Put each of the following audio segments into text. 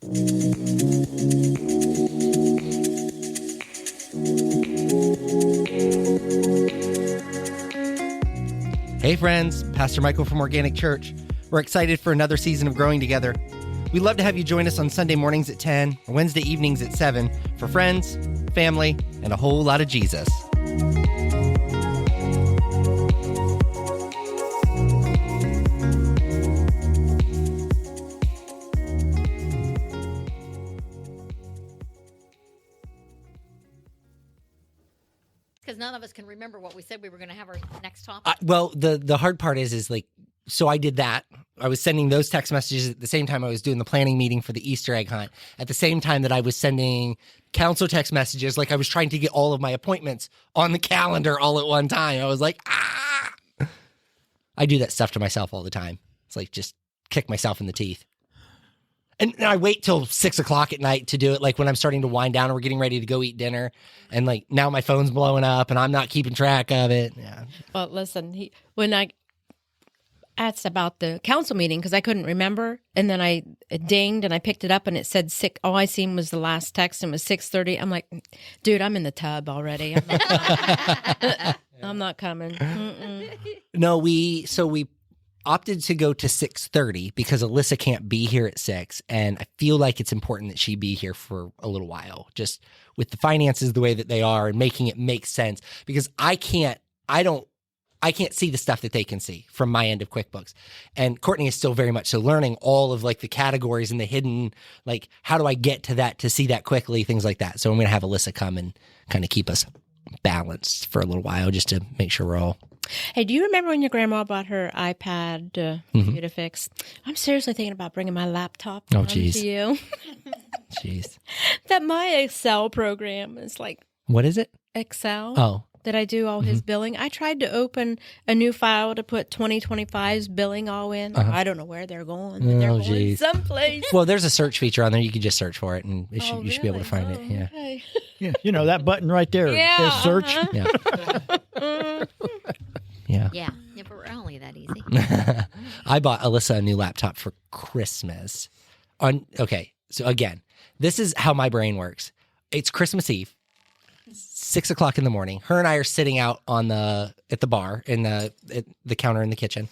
Hey friends, Pastor Michael from Organic Church. We're excited for another season of growing together. We'd love to have you join us on Sunday mornings at 10 or Wednesday evenings at 7 for friends, family, and a whole lot of Jesus. Because none of us can remember what we said we were going to have our next topic. Well, the hard part is like, so I did that. I was sending those text messages at the same time I was doing the planning meeting for the Easter egg hunt. At the same time that I was sending council text messages, like I was trying to get all of my appointments on the calendar all at one time. I was like, I do that stuff to myself all the time. It's like just kick myself in the teeth. And I wait till 6 o'clock at night to do it, like when I'm starting to wind down and we're getting ready to go eat dinner. And like now my phone's blowing up and I'm not keeping track of it. Yeah. Well, listen, when I asked about the council meeting, because I couldn't remember, and then it dinged and I picked it up and it said all I seen was the last text and it was 6:30. I'm like, dude, I'm in the tub already. I'm not coming. Mm-mm. No, we opted to go to 6:30 because Alyssa can't be here at 6, and I feel like it's important that she be here for a little while, just with the finances the way that they are and making it make sense, because I can't see the stuff that they can see from my end of QuickBooks. And Courtney is still very much so learning all of like the categories and the hidden, like how do I get to that, to see that quickly, things like that. So I'm going to have Alyssa come and kind of keep us balanced for a little while just to make sure we're all. Hey, do you remember when your grandma bought her iPad for you to fix? I'm seriously thinking about bringing my laptop to you. Jeez. That my Excel program is like... What is it? Excel. Oh. That I do all his billing. I tried to open a new file to put 2025's billing all in. I don't know where they're going. But they're going someplace. Well, there's a search feature on there. You can just search for it, and you should be able to find it. Yeah. Okay. Yeah, you know that button right there. Yeah, It says search. Yeah. Yeah, if it were only that easy. I bought Alyssa a new laptop for Christmas. Okay, so again, this is how my brain works. It's Christmas Eve, 6 o'clock in the morning. Her and I are sitting out at the bar at the counter in the kitchen,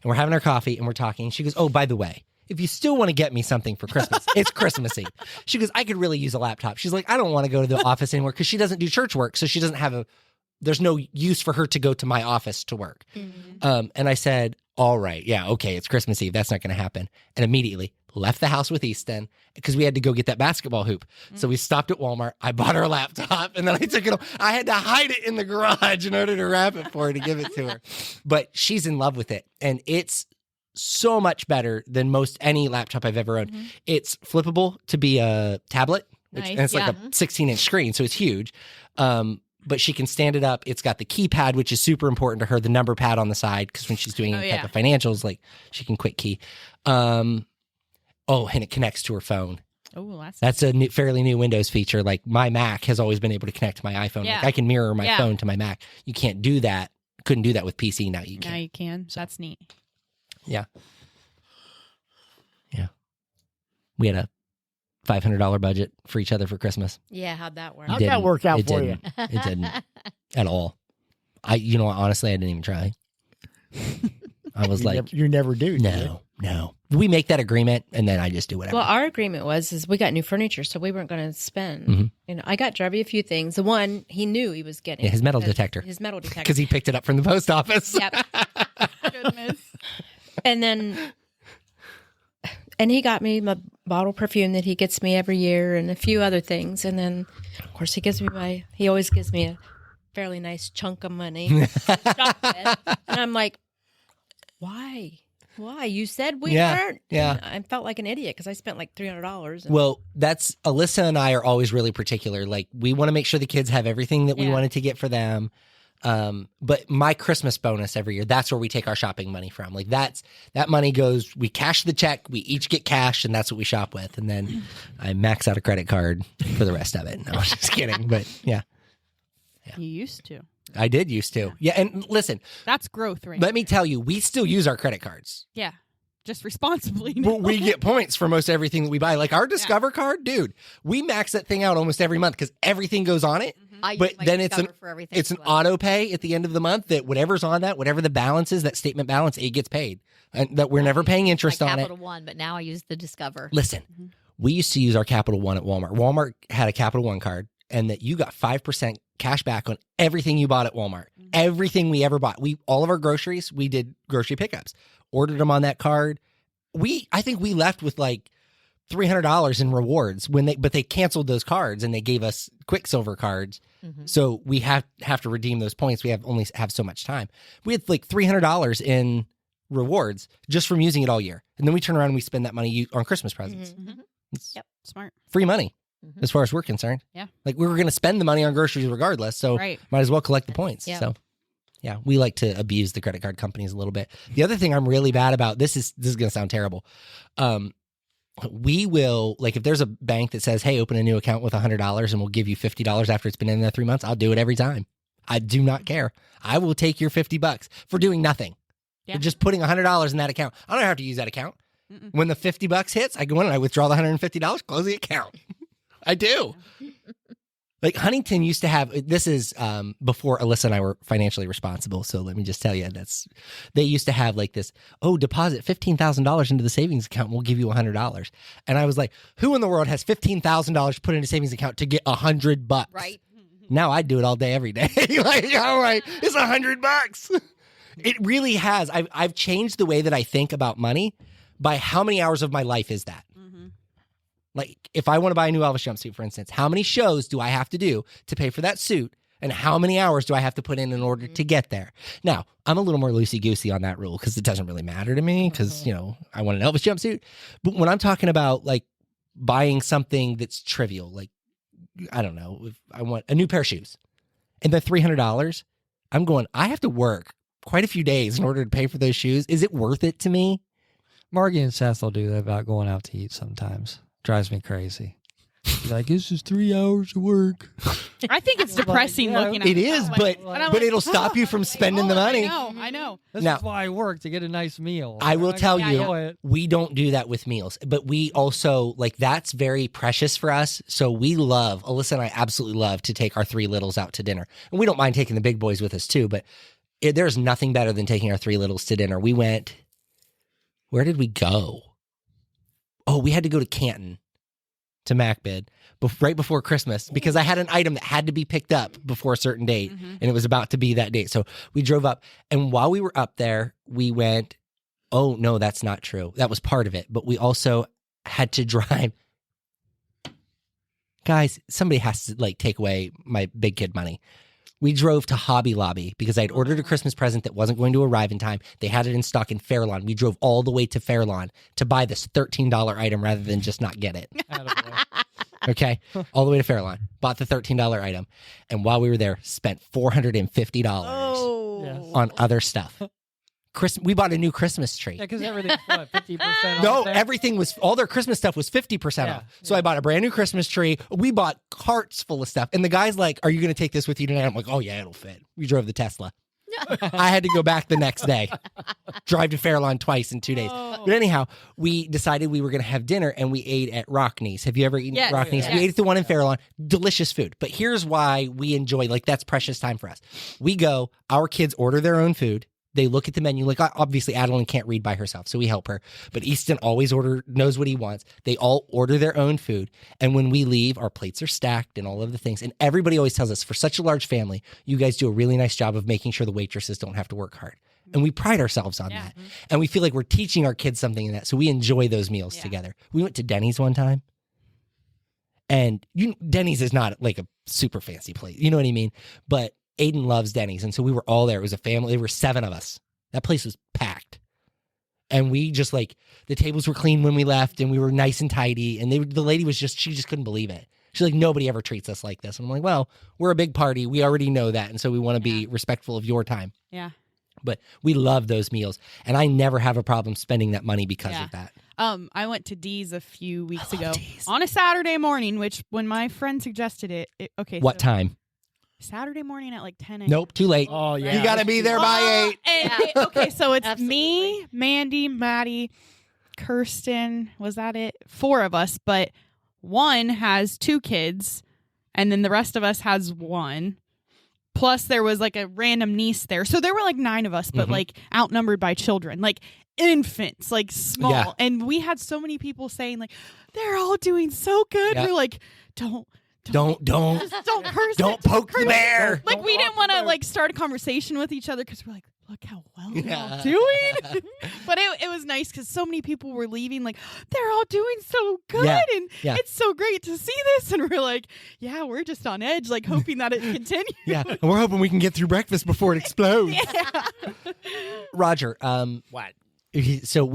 and we're having our coffee and we're talking. She goes, "Oh, by the way, if you still want to get me something for Christmas, it's Christmas Eve." She goes, "I could really use a laptop." She's like, "I don't want to go to the office anymore," because she doesn't do church work, so she doesn't have there's no use for her to go to my office to work. Mm-hmm. And I said, all right, yeah, okay, it's Christmas Eve. That's not going to happen. And immediately left the house with Easton because we had to go get that basketball hoop. Mm-hmm. So we stopped at Walmart. I bought her a laptop, and then I took it home. I had to hide it in the garage in order to wrap it for her to give it to her. But she's in love with it, and it's so much better than most any laptop I've ever owned. Mm-hmm. It's flippable to be a tablet, and it's like a 16-inch screen, so it's huge. But she can stand it up. It's got the keypad, which is super important to her, the number pad on the side, because when she's doing any type of financials, like she can quick key. And it connects to her phone. Oh, that's a fairly new Windows feature. Like my Mac has always been able to connect to my iPhone. Yeah. Like I can mirror my phone to my Mac. You can't do that. Couldn't do that with PC. Now you can. Now you can. So. That's neat. Yeah. Yeah. We had a $500 budget for each other for Christmas. Yeah, how'd that work? How'd that work out for you? It didn't at all. Honestly, I didn't even try. I was you never do. No. We make that agreement, and then I just do whatever. Well, our agreement is we got new furniture, so we weren't going to spend. Mm-hmm. I got Jarvie a few things. The one he knew he was getting. Yeah, his metal detector. Because he picked it up from the post office. Yep. Goodness. And he got me my bottle perfume that he gets me every year and a few other things. And then, of course, he always gives me a fairly nice chunk of money to shop with. And I'm like, why? You said we weren't. Yeah. And I felt like an idiot because I spent like $300. Well, that's Alyssa and I are always really particular. Like, we want to make sure the kids have everything that we wanted to get for them. But my Christmas bonus every year, that's where we take our shopping money from. Like that money goes, we cash the check, we each get cash, and that's what we shop with. And then I max out a credit card for the rest of it. No, I'm just kidding. But yeah. You used to. I did used to. Yeah. And listen, that's growth, right? Let me tell you, we still use our credit cards. Yeah. just responsibly. Well, we get points for most everything that we buy. Like our Discover card, dude, we max that thing out almost every month because everything goes on it. I But use my then it's Discover for everything It's as an well. auto pay at the end of the month that whatever's on that, whatever the balance is, that statement balance, it gets paid. And that we're never paying interest my on it. Capital One, but now I use the Discover. Listen, we used to use our Capital One at Walmart. Walmart had a Capital One card, and that you got 5% cash back on everything you bought at Walmart. Everything we ever bought. All of our groceries, we did grocery pickups. Ordered them on that card. I think we left with like $300 in rewards but they canceled those cards and they gave us Quicksilver cards. So we have to redeem those points. We only have so much time. We had like $300 in rewards just from using it all year. And then we turn around and we spend that money on Christmas presents. It's Smart. free money as far as we're concerned. Yeah. Like we were going to spend the money on groceries regardless. So Right. might as well collect the points. Yeah. So yeah, we like to abuse the credit card companies a little bit. The other thing I'm really bad about, this is going to sound terrible. We will, like if there's a bank that says, hey, open a new account with $100 and we'll give you $50 after it's been in there 3 months, I'll do it every time. I do not care. I will take your $50 for doing nothing. Yeah. For just putting $100 in that account. I don't have to use that account. When the $50 hits, I go in and I withdraw the $150, close the account. I do. Like Huntington used to have, this is before Alyssa and I were financially responsible. So let me just tell you, they used to have like this, deposit $15,000 into the savings account and we'll give you $100. And I was like, who in the world has $15,000 put in a savings account to get $100? Right. Now I do it all day, every day. Like, all right, it's $100. It really has. I've changed the way that I think about money by how many hours of my life is that? Like, if I want to buy a new Elvis jumpsuit, for instance, how many shows do I have to do to pay for that suit? And how many hours do I have to put in order to get there? Now, I'm a little more loosey-goosey on that rule because it doesn't really matter to me because, I want an Elvis jumpsuit. But when I'm talking about, like, buying something that's trivial, like, I don't know, if I want a new pair of shoes and the $300, I'm going, I have to work quite a few days in order to pay for those shoes. Is it worth it to me? Margie and Seth will do that about going out to eat sometimes. Drives me crazy. She's like, this is 3 hours of work. I think it's depressing yeah, looking at It is, but it'll stop you from spending the money. I know. This Now- is why I work, to get a nice meal. I will tell you, enjoy it. we don't do that with meals, but we also, like, that's very precious for us. So we Alyssa and I absolutely love to take our three littles out to dinner. And we don't mind taking the big boys with us too, but there's nothing better than taking our three littles to dinner. Where did we go? Oh, we had to go to Canton, to MacBid, right before Christmas, because I had an item that had to be picked up before a certain date, and it was about to be that date. So we drove up, and while we were up there, we went, oh, no, that's not true. That was part of it, but we also had to drive. Guys, somebody has to, like, take away my big kid money. We drove to Hobby Lobby because I'd ordered a Christmas present that wasn't going to arrive in time. They had it in stock in Fairlawn. We drove all the way to Fairlawn to buy this $13 item rather than just not get it. Okay? All the way to Fairlawn. Bought the $13 item. And while we were there, spent $450 on other stuff. We bought a new Christmas tree. Yeah, because everything's what, 50% off No, there? everything was, all their Christmas stuff was 50% Yeah, off. So I bought a brand new Christmas tree. We bought carts full of stuff. And the guy's like, are you going to take this with you tonight? I'm like, oh yeah, it'll fit. We drove the Tesla. I had to go back the next day, drive to Fairlawn twice in 2 days. But anyhow, we decided we were going to have dinner and we ate at Rockney's. Have you ever eaten Yes, at Rockney's? yes. We ate at the one in Fairlawn. Delicious food. But here's why we enjoy, like, that's precious time for us. We go, our kids order their own food. They look at the menu. Like, obviously, Adeline can't read by herself, so we help her. But Easton always knows what he wants. They all order their own food. And when we leave, our plates are stacked and all of the things. And everybody always tells us, for such a large family, you guys do a really nice job of making sure the waitresses don't have to work hard. And we pride ourselves on that. And we feel like we're teaching our kids something in that. So we enjoy those meals together. We went to Denny's one time. And Denny's is not like a super fancy place. You know what I mean? But Aiden loves Denny's. And so we were all there. It was a family. There were 7 of us. That place was packed. And we just, like, the tables were clean when we left and we were nice and tidy. And the lady was she just couldn't believe it. She's like, nobody ever treats us like this. And I'm like, well, we're a big party. We already know that. And so we want to be respectful of your time. Yeah. But we love those meals. And I never have a problem spending that money because of that. I went to Dee's a few weeks ago Dee's. on a Saturday morning, which when my friend suggested it okay. What time? Saturday morning at like 10 a.m. Nope, too late. Oh, yeah. You got to be there by 8. And, okay, so it's me, Absolutely. Mandy, Maddie, Kirsten. Was that it? 4 of us, but one has 2 kids, and then the rest of us has 1. Plus, there was like a random niece there. So there were like 9 of us, but like outnumbered by children, like infants, like small. Yeah. And we had so many people saying, like, they're all doing so good. Yeah. We're like, don't Don't curse. don't poke the bear. Like, we didn't want to like start a conversation with each other because we're like, look how well you're Yeah. all doing. But it was nice because so many people were leaving like, they're all doing so good. Yeah. And Yeah. it's so great to see this. And we're like, yeah, we're just on edge, like hoping that it continues. Yeah, and we're hoping we can get through breakfast before it explodes. Roger, What? so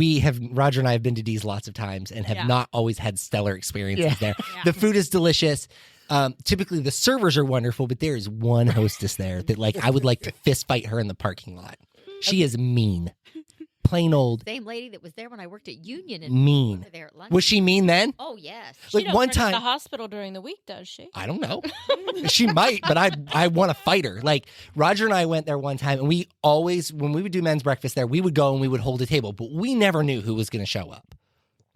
Roger and I have been to Dee's lots of times and have Yeah. not always had stellar experiences Yeah. there. Yeah. The food is delicious. Typically the servers are wonderful, but there is one hostess there that like I would like to fist fight her in the parking lot. She is mean. Plain old Same lady that was there when I worked at Union and mean. there at lunch. Was she mean then? Oh yes. Like She don't one work at time the hospital during the week, does she? I don't know. She might, but I want to fight her. Like Roger and I went there one time, and we always, when we would do men's breakfast there, we would go and we would hold a table, but we never knew who was going to show up.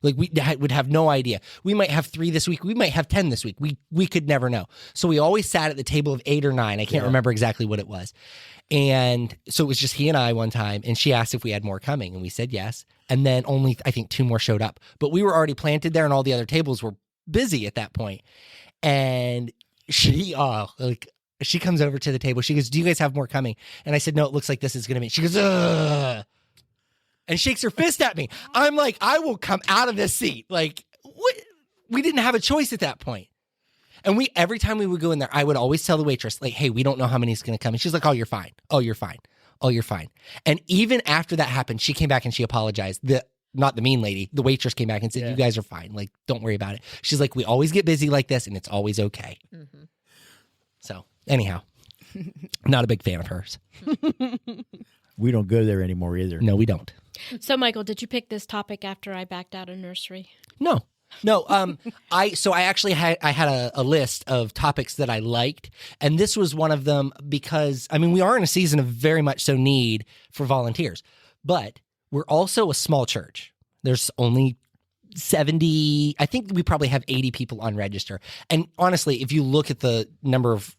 Like we would have no idea. We might have 3 this week. We might have 10 this week. We could never know. So we always sat at the table of 8 or 9. I can't remember exactly what it was. And so it was just he and I one time, and she asked if we had more coming, and we said yes. And then only, I think, 2 more showed up. But we were already planted there, and all the other tables were busy at that point. And she comes over to the table. She goes, "Do you guys have more coming?" And I said, "No, it looks like this is going to be." She goes, "Ugh," and shakes her fist at me. I'm like, I will come out of this seat. Like, what? We didn't have a choice at that point. And every time we would go in there, I would always tell the waitress, like, "Hey, we don't know how many is going to come." And she's like, "Oh, you're fine. Oh, you're fine. Oh, you're fine." And even after that happened, she came back and she apologized. Not the mean lady, the waitress came back and said, "You guys are fine. Like, don't worry about it." She's like, "We always get busy like this, and it's always okay." Mhm. So, anyhow, not a big fan of hers. We don't go there anymore either. No, we don't. So, Michael, did you pick this topic after I backed out of nursery? No. I actually had a list of topics that I liked, and this was one of them because we are in a season of very much so need for volunteers, but we're also a small church. There's only 70. I think we probably have 80 people on register, and honestly, if you look at the number of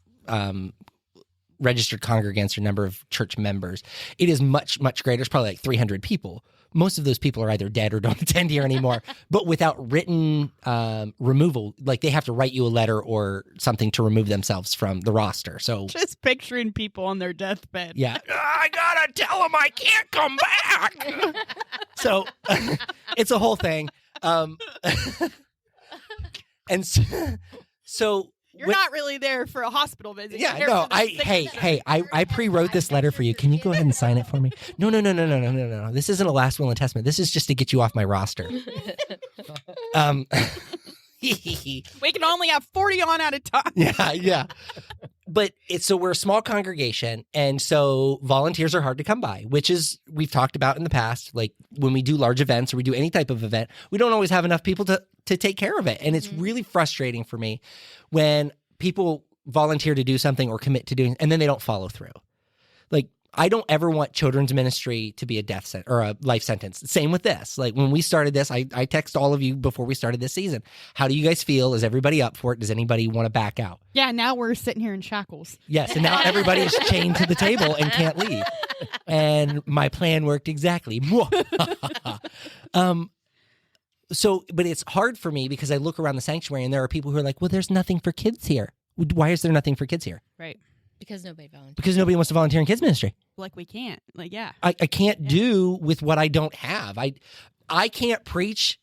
registered congregants or number of church members, it is much, much greater. It's probably like 300 people. Most of those people are either dead or don't attend here anymore, but without written removal, like they have to write you a letter or something to remove themselves from the roster. So Just picturing people on their deathbed. yeah, I gotta tell them I can't come back. So it's a whole thing. And so You're not really there for a hospital visit. yeah, You're no, there for the sick- I pre-wrote this letter for you. Can you go ahead and sign it for me? No. This isn't a last will and testament. This is just to get you off my roster. We can only have 40 on at a time. Yeah. But so we're a small congregation, and so volunteers are hard to come by, which is we've talked about in the past. Like when we do large events or we do any type of event, we don't always have enough people to take care of it. And it's really frustrating for me when people volunteer to do something or commit to doing, and then they don't follow through. Like I don't ever want children's ministry to be a death sentence or a life sentence. Same with this. Like when we started this, I text all of you before we started this season. How do you guys feel? Is everybody up for it? Does anybody want to back out? Yeah, now we're sitting here in shackles. Yes, and now everybody is chained to the table and can't leave. And my plan worked exactly. But it's hard for me because I look around the sanctuary and there are people who are like, "Well, there's nothing for kids here." Why is there nothing for kids here? Right. Because nobody volunteered. Because nobody wants to volunteer in kids ministry. Like we can't. Like, yeah. I can't do with what I don't have. I can't preach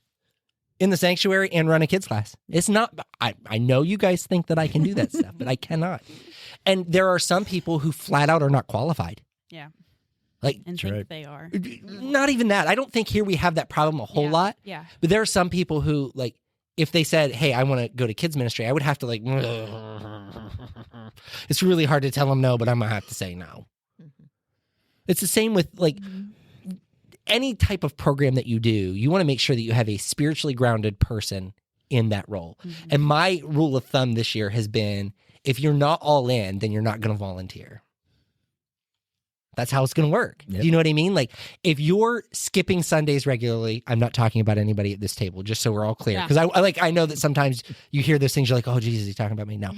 in the sanctuary and run a kids class. It's not, I know you guys think that I can do that stuff, but I cannot. And there are some people who flat out are not qualified. Yeah. Like, And That's think right. they are. not even that. I don't think here we have that problem a whole Yeah. lot. Yeah. But there are some people who, like, if they said, "Hey, I want to go to kids ministry," I would have to like, it's really hard to tell them no, but I'm going to have to say no. Mhm. It's the same with like any type of program that you do. You want to make sure that you have a spiritually grounded person in that role. And my rule of thumb this year has been, if you're not all in, then you're not going to volunteer. That's how it's going to work. Yep. Do you know what I mean? Like, if you're skipping Sundays regularly, I'm not talking about anybody at this table, just so we're all clear. Yeah. Because I know that sometimes you hear those things, you're like, oh, Jesus, he's talking about me. No.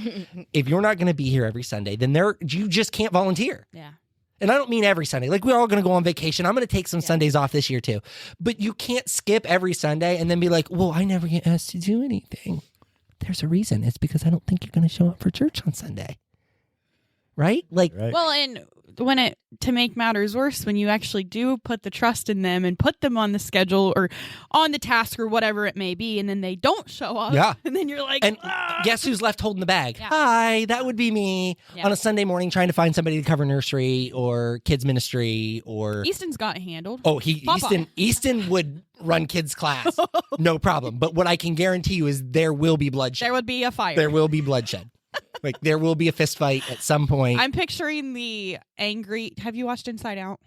If you're not going to be here every Sunday, then you just can't volunteer. Yeah. And I don't mean every Sunday. Like, we're all going to go on vacation. I'm going to take some Sundays off this year, too. But you can't skip every Sunday and then be like, well, I never get asked to do anything. There's a reason. It's because I don't think you're going to show up for church on Sunday. Right? Like, Right. Well, and to make matters worse, when you actually do put the trust in them and put them on the schedule or on the task or whatever it may be, and then they don't show up. Yeah. And then you're like, and "Ah." guess who's left holding the bag? Yeah. Hi, that would be me Yeah. on a Sunday morning trying to find somebody to cover nursery or kids ministry or. Easton's got it handled. Oh, Papa. Easton would run kids class, no problem. But what I can guarantee you is there will be bloodshed. There would be a fire. There will be bloodshed. Like, there will be a fist fight at some point. I'm picturing the angry. Have you watched Inside Out?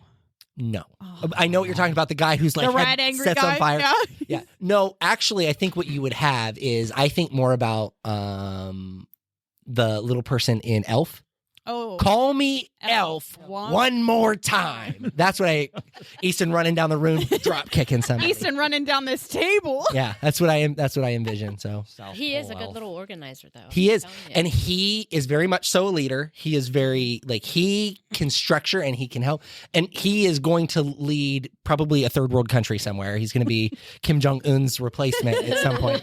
No, Oh. I know what you're talking about. The guy who's like The head red angry sets guy. on fire. Yeah. Yeah. No, actually, I think what you would have is I think more about the little person in Elf. Oh. Call me Elf One- one more time. That's what Easton running down the room, drop kicking somebody. Easton running down this table. Yeah, that's what I am. That's what I envision. So He is a good little organizer, though. he is, I'm telling you. and he is very much so a leader. He is very he can structure and he can help, and he is going to lead probably a third world country somewhere. He's going to be Kim Jong Un's replacement at some point.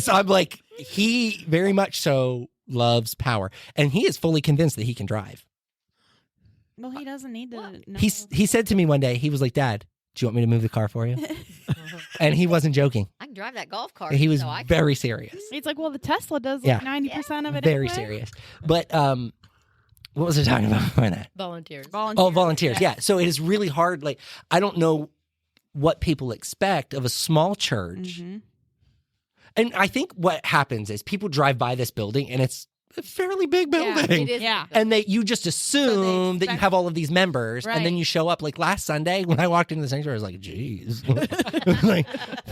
So I'm like, he very much so loves power, and he is fully convinced that he can drive. Well, he doesn't need to. know. He said to me one day, he was like, "Dad, do you want me to move the car for you?" And he wasn't joking. I can drive that golf cart. He was so I can- very serious. He's like, well, the Tesla does Yeah. like 90% of it. Very anyway. serious. But what was I talking about before that? Volunteers. Oh, volunteers. Yeah. So it is really hard. Like, I don't know what people expect of a small church. Mhm. And I think what happens is people drive by this building and it's a fairly big Yeah, building. It is. Yeah. And you just assume that you expect- have all of these members, and then Right. you show up. Like last Sunday when I walked into the sanctuary, I was like, geez, like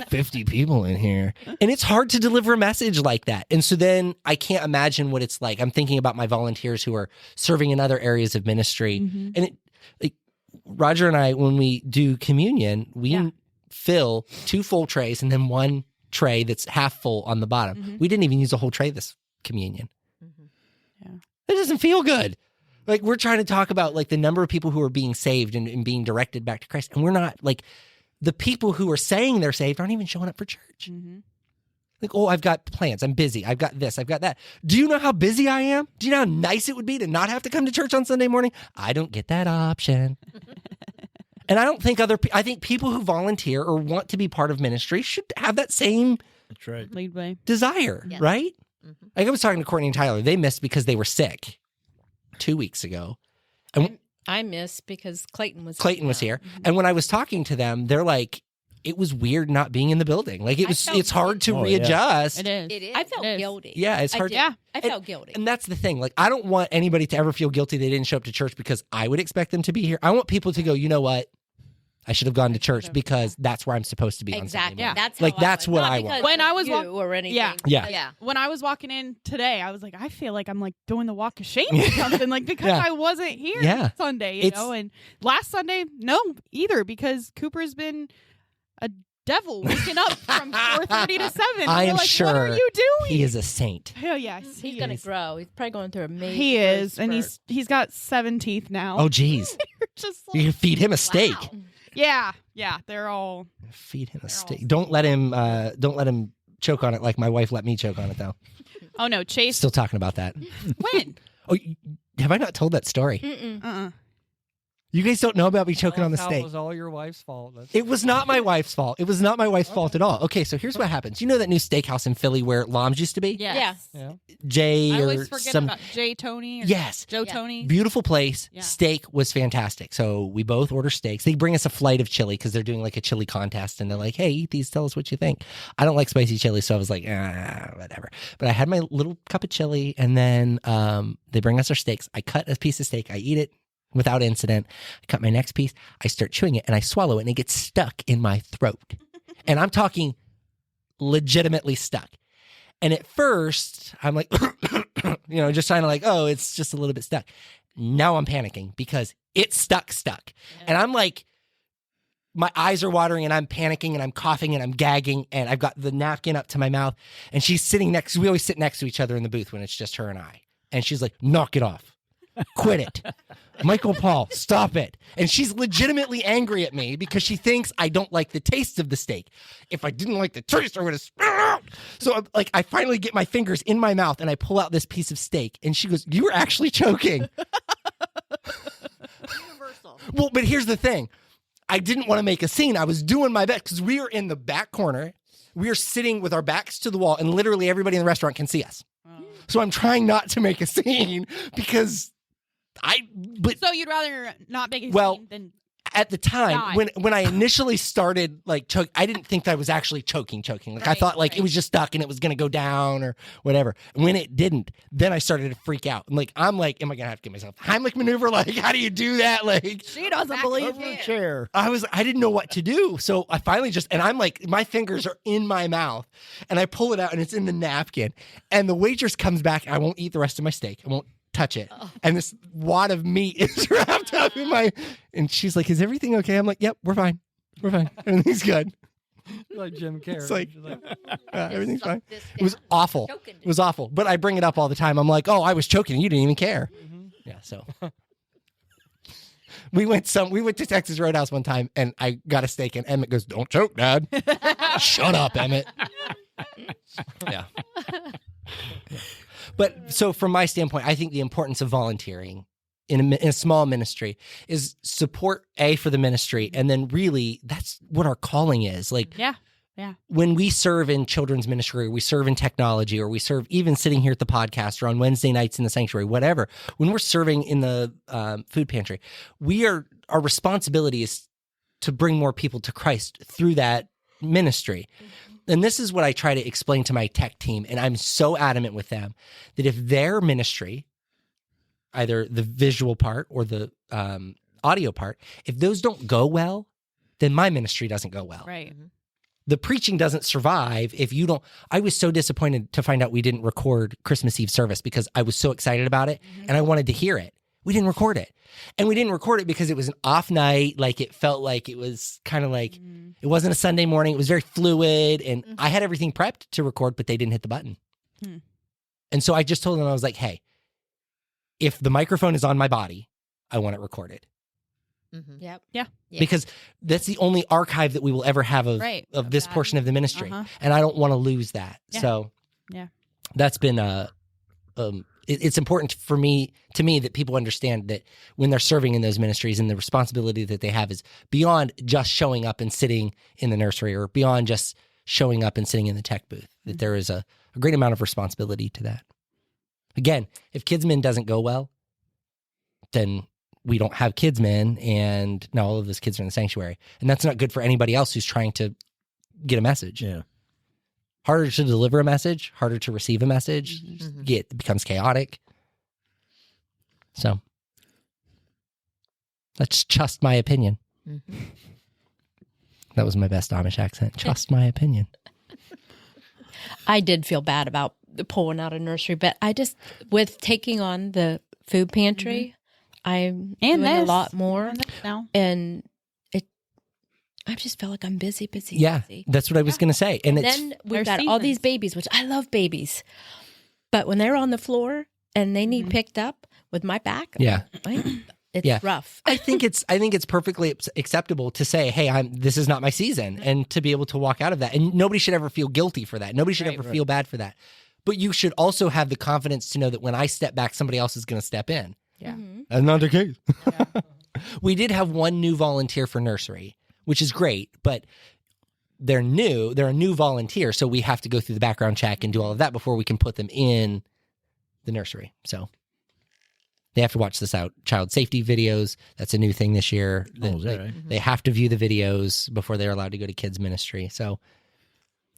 50 people in here. And it's hard to deliver a message like that. And so then I can't imagine what it's like. I'm thinking about my volunteers who are serving in other areas of ministry. Mhm. And Roger and I, when we do communion, we Yeah. fill 2 full trays and then 1 tray that's half full on the bottom. Mhm. We didn't even use a whole tray this communion. Mhm. Yeah. That doesn't feel good. Like, we're trying to talk about like the number of people who are being saved and being directed back to Christ. And we're not, like, the people who are saying they're saved aren't even showing up for church. Mhm. Like, oh, I've got plans. I'm busy. I've got this. I've got that. Do you know how busy I am? Do you know how nice it would be to not have to come to church on Sunday morning? I don't get that option. And I don't think I think people who volunteer or want to be part of ministry should have that same That's right. Lead way. desire, Yes. right? Mhm. Like, I was talking to Courtney and Tyler. They missed because they were sick 2 weeks ago. And I missed because Clayton was here. And when I was talking to them, they're like, it was weird not being in the building. Like, it's hard to Oh, yeah. readjust. It is. It is. I felt It is. guilty. Yeah, it's I hard. did. Yeah. I felt guilty. And that's the thing. Like, I don't want anybody to ever feel guilty they didn't show up to church because I would expect them to be here. I want people to go, you know what? I should have gone to church because that's where I'm supposed to be on Sunday Exactly. morning. That's Like, how that's I what Not I because want. When I of was you walk- or anything. Yeah. Yeah. Yeah. When I was walking in today, I was like, I feel like I'm like doing the walk of shame or something, like because Yeah. I wasn't here Yeah. Sunday, you It's- know. And last Sunday, no, either because Cooper's been a devil waking up from 4:30 to 7. I We're am like, sure what are you doing? He is a saint. Hell yes, He's he gonna is. grow. He's probably going through a major. He is, and growth he's got 7 teeth now. Oh, geez. Just You like, can feed him a steak. Wow. yeah, they're all. Feed him a They're steak. all- Don't let him choke on it like my wife let me choke on it, though. Oh no, Chase. Still talking about that. When? Oh, have I not told that story? Mm-mm. You guys don't know about me choking on the That steak. was all your wife's fault. It was not my wife's fault. It was not my wife's fault at all. Okay, so here's what happens. You know that new steakhouse in Philly where Lom's used to be? Yes. Yeah. Jay I or always forget some. about Jay Tony. Or Yes. Joe Yeah. Tony. Beautiful place. Yeah. Steak was fantastic. So we both order steaks. They bring us a flight of chili because they're doing like a chili contest. And they're like, hey, eat these. Tell us what you think. I don't like spicy chili. So I was like, whatever. But I had my little cup of chili. And then they bring us our steaks. I cut a piece of steak. I eat it without incident. I cut my next piece. I start chewing it and I swallow it and it gets stuck in my throat. And I'm talking legitimately stuck. And at first, I'm like, just trying to like, oh, it's just a little bit stuck. Now I'm panicking because it's stuck. And I'm like, my eyes are watering and I'm panicking and I'm coughing and I'm gagging and I've got the napkin up to my mouth and she's sitting we always sit next to each other in the booth when it's just her and I. And she's like, knock it off. Quit it. Michael Paul, stop it. And she's legitimately angry at me because she thinks I don't like the taste of the steak. If I didn't like the taste, I would have spit it out. So I finally get my fingers in my mouth and I pull out this piece of steak and she goes, you were actually choking. Universal. Well, but here's the thing. I didn't want to make a scene. I was doing my best because we are in the back corner. We are sitting with our backs to the wall and literally everybody in the restaurant can see us. So I'm trying not to make a scene because So you'd rather not make a Well, scene than at the time Die. when I initially started like choke, I didn't think that I was actually choking. Like I Right, thought like right. it was just stuck and it was going to go down or whatever. And when it didn't, then I started to freak out. And I'm like, am I going to have to give myself Heimlich maneuver? Like, how do you do that? Like, she doesn't Back believe over me. here. Chair. I didn't know what to do. So I finally and I'm like, my fingers are in my mouth and I pull it out and it's in the napkin. And the waitress comes back. I won't eat the rest of my steak. I won't touch it. And this wad of meat is wrapped up in and she's like, is everything okay? I'm like, yep, we're fine. Everything's good. Like Jim Carrey. It's like, She's like, everything's Suck fine. this It was down. awful. Choking It was awful. But I bring it up all the time. I'm like, oh, I was choking. You didn't even care. Yeah, so. We went to Texas Roadhouse one time and I got a steak and Emmett goes, don't choke, Dad. Shut up, Emmett. Yeah. But so from my standpoint, I think the importance of volunteering in a small ministry is support for the ministry. And then really that's what our calling is. Like Yeah. when we serve in children's ministry, or we serve in technology, or we serve even sitting here at the podcast or on Wednesday nights in the sanctuary, whatever, when we're serving in the food pantry, our responsibility is to bring more people to Christ through that ministry. And this is what I try to explain to my tech team. And I'm so adamant with them that if their ministry, either the visual part or the audio part, if those don't go well, then my ministry doesn't go well. Right. The preaching doesn't survive if you don't. I was so disappointed to find out we didn't record Christmas Eve service because I was so excited about it and I wanted to hear it. We didn't record it. And we didn't record it because it was an off night. Like it felt like it was kind of like it wasn't a Sunday morning. It was very fluid. And I had everything prepped to record, but they didn't hit the button. And so I just told them, I was like, hey, if the microphone is on my body, I want it recorded. Yep. Yeah. Yeah. Because that's the only archive that we will ever have of Right. this That. portion of the ministry. Uh-huh. And I don't want to lose that. Yeah. So Yeah. that's been it's important to me that people understand that when they're serving in those ministries and the responsibility that they have is beyond just showing up and sitting in the nursery or beyond just showing up and sitting in the tech booth, that there is a great amount of responsibility to that. Again, if Kidsmen doesn't go well, then we don't have Kidsmen and now all of those kids are in the sanctuary. And that's not good for anybody else who's trying to get a message. Yeah. Harder to deliver a message, harder to receive a message. It becomes chaotic. So that's just my opinion. That was my best Amish accent. Just my opinion. I did feel bad about pulling out a nursery, but I just, with taking on the food pantry, I'm And doing a this. lot more. Now. And I just feel like I'm busy. Yeah, that's what I was going to say. And it's Then we've There's got all these seasons. babies, which I love babies. But when they're on the floor and they need picked up with my back, Yeah. it's Yeah. rough. I think it's perfectly acceptable to say, "Hey, this is not my season," and to be able to walk out of that. And nobody should ever feel guilty for that. Nobody should ever feel bad for that. But you should also have the confidence to know that when I step back, somebody else is going to step in. Yeah. That's not the case. We did have one new volunteer for nursery, which is great, but they're new. They're a new volunteer, so we have to go through the background check and do all of that before we can put them in the nursery. So they have to watch the child safety videos. That's a new thing this year. Oh, is that right? They have to view the videos before they're allowed to go to kids ministry. So,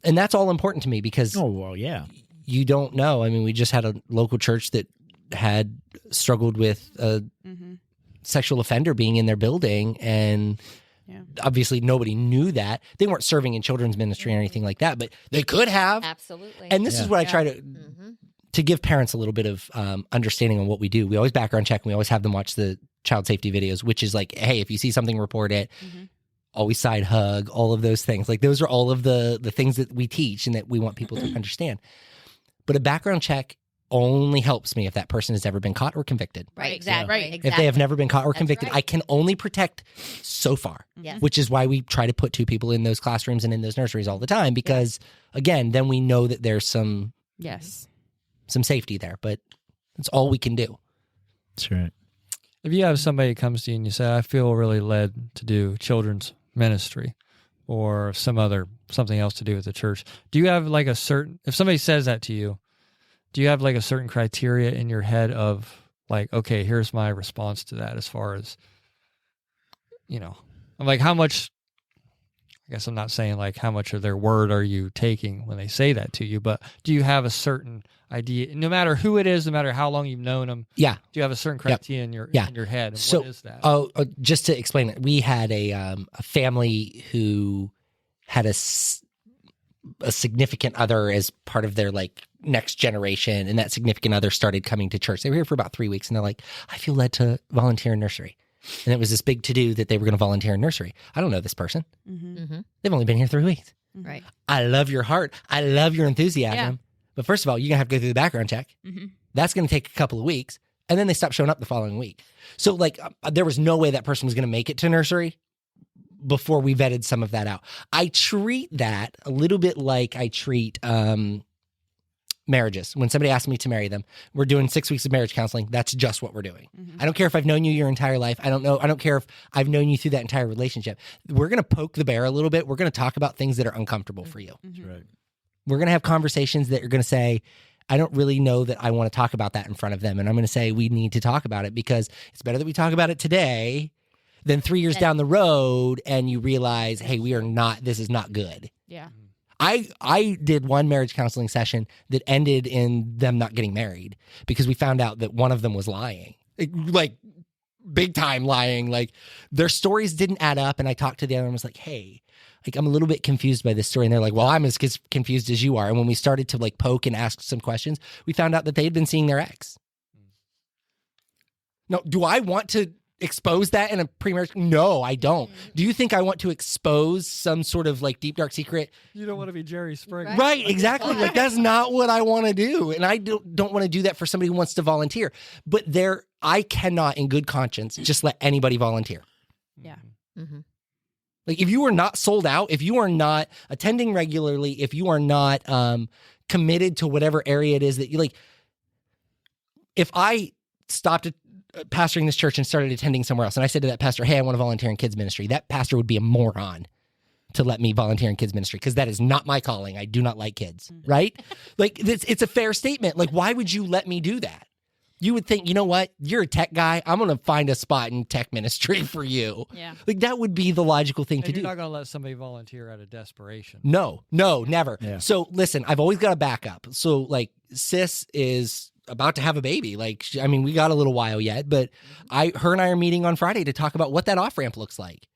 and that's all important to me because Oh, well, yeah. you don't know. I mean, we just had a local church that had struggled with a sexual offender being in their building, and obviously nobody knew that. They weren't serving in children's ministry or anything like that, but they could have. Absolutely. And this is what I try to to give parents a little bit of understanding on what we do, we always background check and we always have them watch the child safety videos, which is like, hey, if you see something, report it. Always side hug, all of those things. Like those are all of the things that we teach and that we want people to understand. But a background check only helps me if that person has ever been caught or convicted. Right, exactly. Right. Exactly. If they have never been caught or That's convicted, right. I can only protect so far. Yes. Which is why we try to put 2 people in those classrooms and in those nurseries all the time, because again, then we know that there's some safety there, but that's all we can do. That's right. If you have somebody that comes to you and you say, I feel really led to do children's ministry or something else to do with the church, do you have like if somebody says that to you, do you have like a certain criteria in your head of like, okay, here's my response to that as far as, I'm like, how much, I guess I'm not saying like how much of their word are you taking when they say that to you, but do you have a certain idea, no matter who it is, no matter how long you've known them? Yeah. Do you have a certain criteria in your head? And So, what is that? Just to explain it, we had a family who had a significant other as part of their like next generation, and that significant other started coming to church. They were here for about 3 weeks, and they're like, I feel led to volunteer in nursery. And it was this big to-do that they were going to volunteer in nursery. I don't know this person. They've only been here 3 weeks. Right. I love your heart. I love your enthusiasm. Yeah. But first of all, you're going to have to go through the background check. That's going to take a couple of weeks. And then they stop showing up the following week. So like there was no way that person was going to make it to nursery before we vetted some of that out. I treat that a little bit like I treat marriages. When somebody asks me to marry them, we're doing 6 weeks of marriage counseling. That's just what we're doing. I don't care if I've known you your entire life. I don't care if I've known you through that entire relationship. We're going to poke the bear a little bit. We're going to talk about things that are uncomfortable for you. That's right. We're going to have conversations that you're going to say, I don't really know that I want to talk about that in front of them. And I'm going to say, we need to talk about it because it's better that we talk about it today than 3 years down the road and you realize, hey, this is not good. Yeah. I did one marriage counseling session that ended in them not getting married because we found out that one of them was lying, like big time lying. Like their stories didn't add up. And I talked to the other one and was like, hey, like I'm a little bit confused by this story. And they're like, well, I'm as confused as you are. And when we started to like poke and ask some questions, we found out that they had been seeing their ex. Now, do I want to expose that in a pre-marriage? No, I don't. Do you think I want to expose some sort of like deep, dark secret? You don't want to be Jerry Springer. Right, exactly. Like that's not what I want to do. And I don't want to do that for somebody who wants to volunteer. But I cannot in good conscience just let anybody volunteer. Yeah. Like if you are not sold out, if you are not attending regularly, if you are not committed to whatever area it is that you like, if I stopped pastoring this church and started attending somewhere else, and I said to that pastor, hey, I want to volunteer in kids ministry, that pastor would be a moron to let me volunteer in kids ministry because that is not my calling. I do not like kids, right? Like it's a fair statement. Like why would you let me do that? You would think, you know what? You're a tech guy. I'm going to find a spot in tech ministry for you. Yeah. Like that would be the logical thing to And do. you're not going to let somebody volunteer out of desperation. No, never. Yeah. So listen, I've always got a backup. So like sis is about to have a baby. Like, we got a little while yet, but her and I are meeting on Friday to talk about what that off-ramp looks like.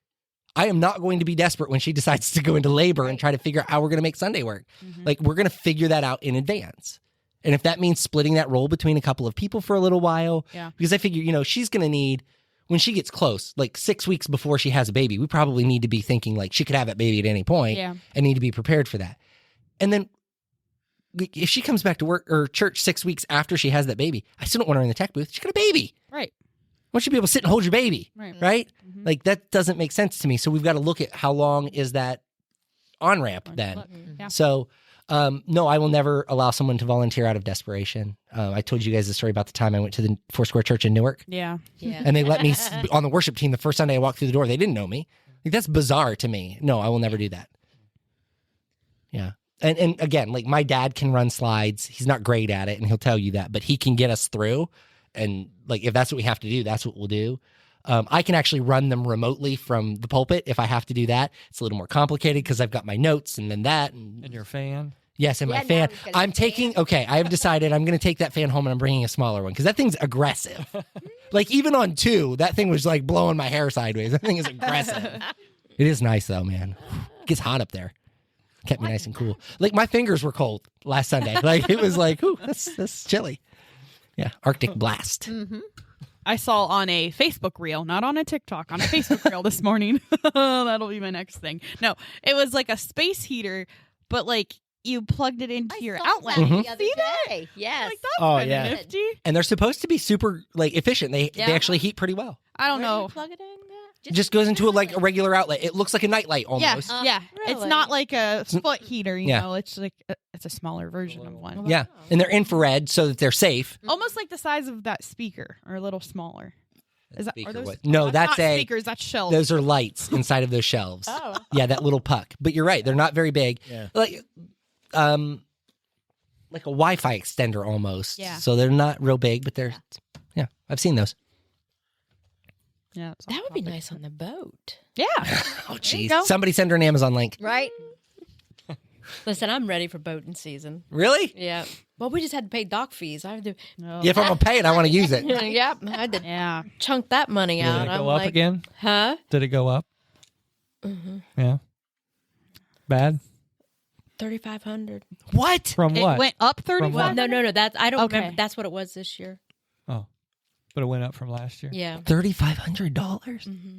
I am not going to be desperate when she decides to go into labor and try to figure out how we're going to make Sunday work. Like we're going to figure that out in advance. And if that means splitting that role between a couple of people for a little while, because I figure, she's going to need, when she gets close, like 6 weeks before she has a baby, we probably need to be thinking like she could have that baby at any point and need to be prepared for that. And then if she comes back to work or church 6 weeks after she has that baby, I still don't want her in the tech booth. She's got a baby. Right. Why don't you be able to sit and hold your baby? Right? Mm-hmm. Like that doesn't make sense to me. So we've got to look at how long is that on-ramp then. Yeah. So no, I will never allow someone to volunteer out of desperation. I told you guys the story about the time I went to the Foursquare Church in Newark. Yeah. And they let me on the worship team the first Sunday I walked through the door. They didn't know me. Like that's bizarre to me. No, I will never do that. Yeah. And again, like my dad can run slides. He's not great at it, and he'll tell you that, but he can get us through. And like if that's what we have to do, that's what we'll do. I can actually run them remotely from the pulpit if I have to do that. It's a little more complicated because I've got my notes and then that. And your fan? Yes, and my Yeah, fan. now he's got I'm his taking, fan. okay, I have decided I'm going to take that fan home and I'm bringing a smaller one because that thing's aggressive. Like even on 2, that thing was like blowing my hair sideways. That thing is aggressive. It is nice though, man. It gets hot up there. Kept me nice and cool. Like my fingers were cold last Sunday. Like it was like, ooh, that's chilly. Yeah, Arctic blast. Mm-hmm. I saw on a Facebook reel, not on a TikTok, on a Facebook reel this morning. That'll be my next thing. No, it was like a space heater, but like you plugged it into your outlet. The Mhm. other See that? day. Yes. Like that's Oh, kinda yeah. nifty. And they're supposed to be super like efficient. They Yeah. actually heat pretty well. I don't Where do you know. plug it in? It just goes into a regular outlet. It looks like a nightlight almost. Yeah, yeah. It's Really? not like a foot heater, you Yeah. know. It's like it's a smaller version of one. Yeah, and they're infrared so that they're safe. Almost like the size of that speaker, or a little smaller. Is that? Are Speaker those? what? No, that's not a. speakers. That's shelves. Those are lights inside of those shelves. Oh. Yeah, that little puck. But you're right; they're not very big. Yeah. Like a Wi-Fi extender almost. Yeah. So they're not real big, but they're. Yeah, I've seen those. Yeah, it's That off would be topic. nice on the boat. Yeah. Oh, you jeez! go. Somebody send her an Amazon link. Right? Listen, I'm ready for boating season. Really? Yeah. Well, we just had to pay dock fees. I had to. No. Yeah, if I'm gonna pay it, I want to use it. Yep. I had to Yeah. chunk that money Did out. it I'm go up like, again? huh? Did it go up? Mm-hmm. Yeah. Bad? 3,500. What? From It what? went up 35. what? No. That's I don't Okay. remember. That's what it was this year. Oh. But it went up from last year? Yeah. $3,500 Mm-hmm.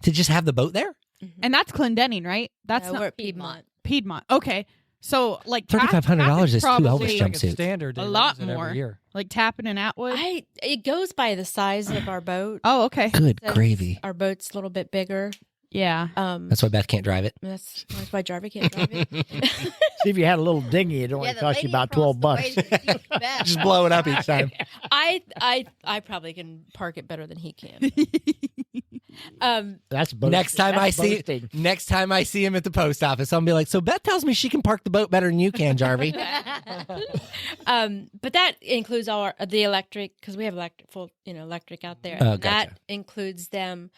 to just have the boat there? And that's Clendenning, right? That's We're not at Piedmont. Piedmont. Okay. So like $3,500 is two probably Elvis Like jumpsuits. it's standard. A they lot raise it more. every year. like Tappan and Atwood. It goes by the size of our boat. Oh, okay. Good Says gravy. Our boat's a little bit bigger. Yeah. That's why Beth can't drive it. That's why Jarvis can't drive it. See, if you had a little dinghy, it'd only Yeah, the cost you lady about across 12 the way bucks. is a huge bed. Just blow it up each time. I probably can park it better than he can. That's boasting. Next time I That's see boasting. next time I see him at the post office, I'll be like, so Beth tells me she can park the boat better than you can, Jarvie. But that includes all the electric because we have electric out there. Oh, And gotcha. That includes them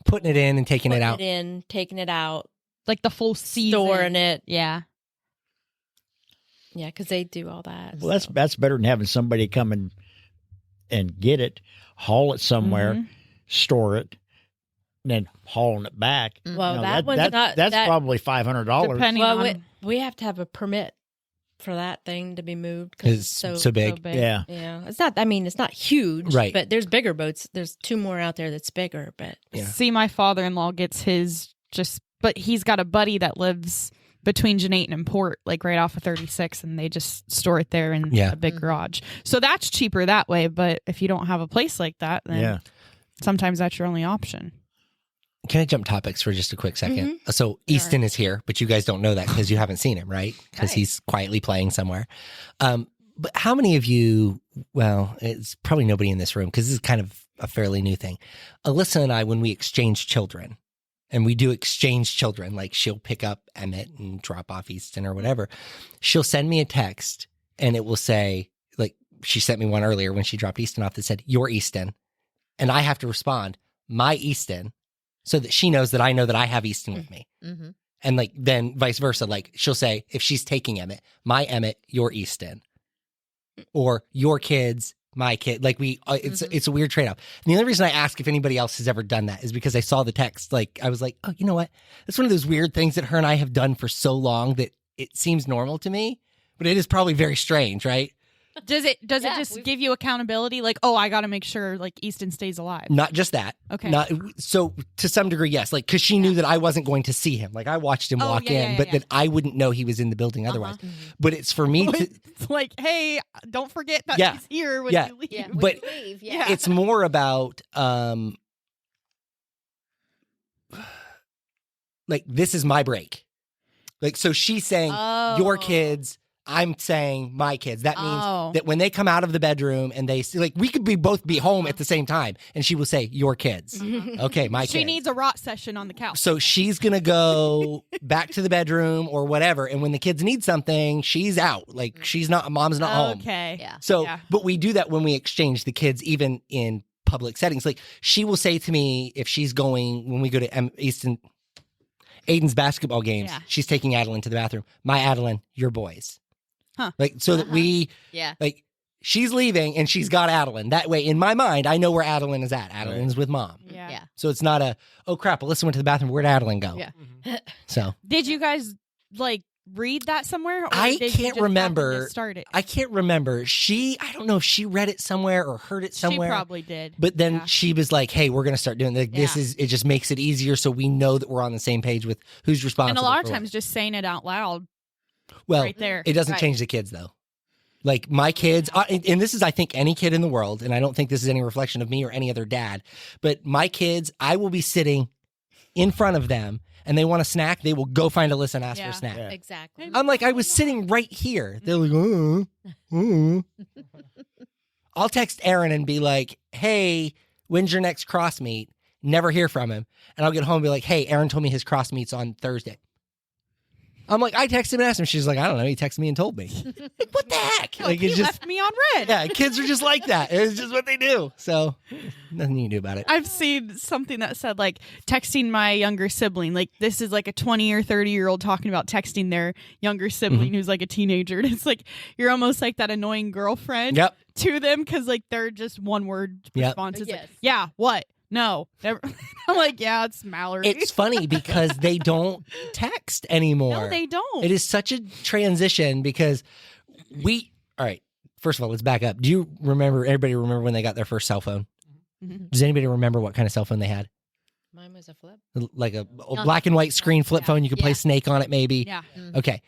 Putting it in and taking it putting out. it in, taking it out, Like the full season. storing it. Yeah. Yeah, because they do all that. Well, so. that's better than having somebody come and get it, haul it somewhere, Mhm. store it, and then hauling it back. Well, You know, that one's not. That's that, probably $500. Depending well, on. we have to have a permit for that thing to be moved because It's it's so big. Yeah. Yeah, it's not. I mean, it's not huge, Right. But there's bigger boats. There's two more out there that's bigger, but Yeah. See, my father-in-law gets his but he's got a buddy that lives between Janayton and Port, like right off of 36, and they just store it there in Yeah. a big garage. So that's cheaper that way. But if you don't have a place like that, then Yeah. sometimes that's your only option. Can I jump topics for just a quick second? So Easton is here, but you guys don't know that because you haven't seen him, right? Because Right. he's quietly playing somewhere. But how many of you, well, it's probably nobody in this room because this is kind of a fairly new thing. Alyssa and I, when we exchange children, and we do exchange children, like she'll pick up Emmett and drop off Easton or whatever, she'll send me a text and it will say, like she sent me one earlier when she dropped Easton off that said, "Your Easton." And I have to respond, "My Easton," so that she knows that I know that I have Easton with me. Mm-hmm. And like then vice versa, like she'll say, if she's taking Emmett, "My Emmett, your Easton," or "Your kids, my kid." Like it's a weird trade-off. And the only reason I ask if anybody else has ever done that is because I saw the text. Like I was like, oh, you know what? That's one of those weird things that her and I have done for so long that it seems normal to me, but it is probably very strange, right? Does it Yeah, just we've- give you accountability? Like, oh, I got to make sure like Easton stays alive. Not just that. Okay. Not so to some degree, yes. Like because she knew that I wasn't going to see him. Like I watched him Oh, walk yeah, in, yeah, but yeah. that I wouldn't know he was in the building otherwise. But it's for me to. It's like, hey, don't forget that Yeah. he's here when Yeah. you leave. Yeah, But- when you leave, Yeah. yeah. It's more about like this is my break. Like so she's saying your kids, I'm saying my kids. That means Oh. that when they come out of the bedroom and they see, like we could be both be home at the same time and she will say your kids. Okay, my She kids. needs a rot session on the couch. So she's going to go back to the bedroom or whatever and when the kids need something, she's out. Like she's not mom's not home. Okay. Yeah. So, Yeah. but we do that when we exchange the kids, even in public settings. Like she will say to me if she's going when we go to Aiden's basketball games, Yeah. she's taking Adeline to the bathroom. My Adeline, your boys. Huh. Like so that we Yeah. like she's leaving and she's got Adeline. That way, in my mind, I know where Adeline is at. Adeline's with mom. Yeah. Yeah. So it's not a oh crap. Alyssa went to the bathroom. Where'd Adeline go? Yeah. So Did you guys like read that somewhere? Or I did you can't just happen remember. to start it? I can't remember. I don't know if she read it somewhere or heard it somewhere. She probably did. But then Yeah. she was like, "Hey, we're going to start doing this. Yeah. It just makes it easier so we know that we're on the same page with who's responsible." And a lot of for what." times just saying it out loud well, right there. it doesn't Right. change the kids though. Like my kids, and this is, I think, any kid in the world, and I don't think this is any reflection of me or any other dad, but my kids, I will be sitting in front of them and they want a snack, they will go find Alyssa and ask for Yeah. a snack. Yeah. Exactly. I'm like, I was sitting right here. They're like, I'll text Aaron and be like, hey, when's your next cross meet? Never hear from him. And I'll get home and be like, hey, Aaron told me his cross meet's on Thursday. I'm like, I texted him and asked him. She's like, I don't know. He texted me and told me. Like, what the heck? Like, He it's just, left me on red. yeah, kids are just like that. It's just what they do. So nothing you can do about it. I've seen something that said like texting my younger sibling. Like this is like a 20 or 30-year-old talking about texting their younger sibling who's like a teenager. And it's like you're almost like that annoying girlfriend Yep. to them because like they're just one word Yep. responses. Like, Yes. yeah, what? No. Never. I'm like, yeah, it's Mallory. It's funny because they don't text anymore. no, they don't. It is such a transition because all right, first of all, let's back up. Do you remember, everybody remember when they got their first cell phone? Mhm. Does anybody remember what kind of cell phone they had? Mine was a flip. Like a black and white screen flip phone. You could play Yeah. Snake on it maybe. Yeah. Okay.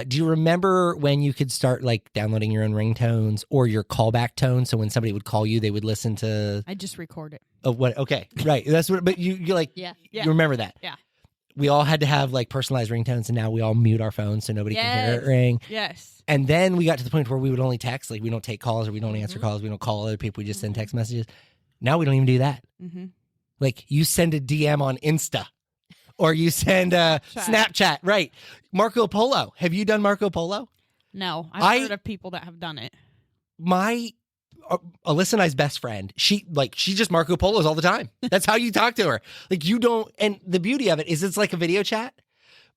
Do you remember when you could start like downloading your own ringtones or your callback tone? So when somebody would call you, they would listen to I just record it. what? Okay, right. That's what. But you like Yeah. Yeah. you remember that? Yeah. We all had to have like personalized ringtones, and now we all mute our phones so nobody can hear it Yes. ring. Yes. And then we got to the point where we would only text. Like we don't take calls or we don't answer Mm-hmm. calls. We don't call other people. We just send text messages. Now we don't even do that. Mm-hmm. Like you send a DM on Insta or you send a Snapchat. Right. Marco Polo. Have you done Marco Polo? No, I've heard of people that have done it. My Alyssa and I's best friend, she just Marco Polos all the time. That's how you talk to her. Like you don't, and the beauty of it is it's like a video chat,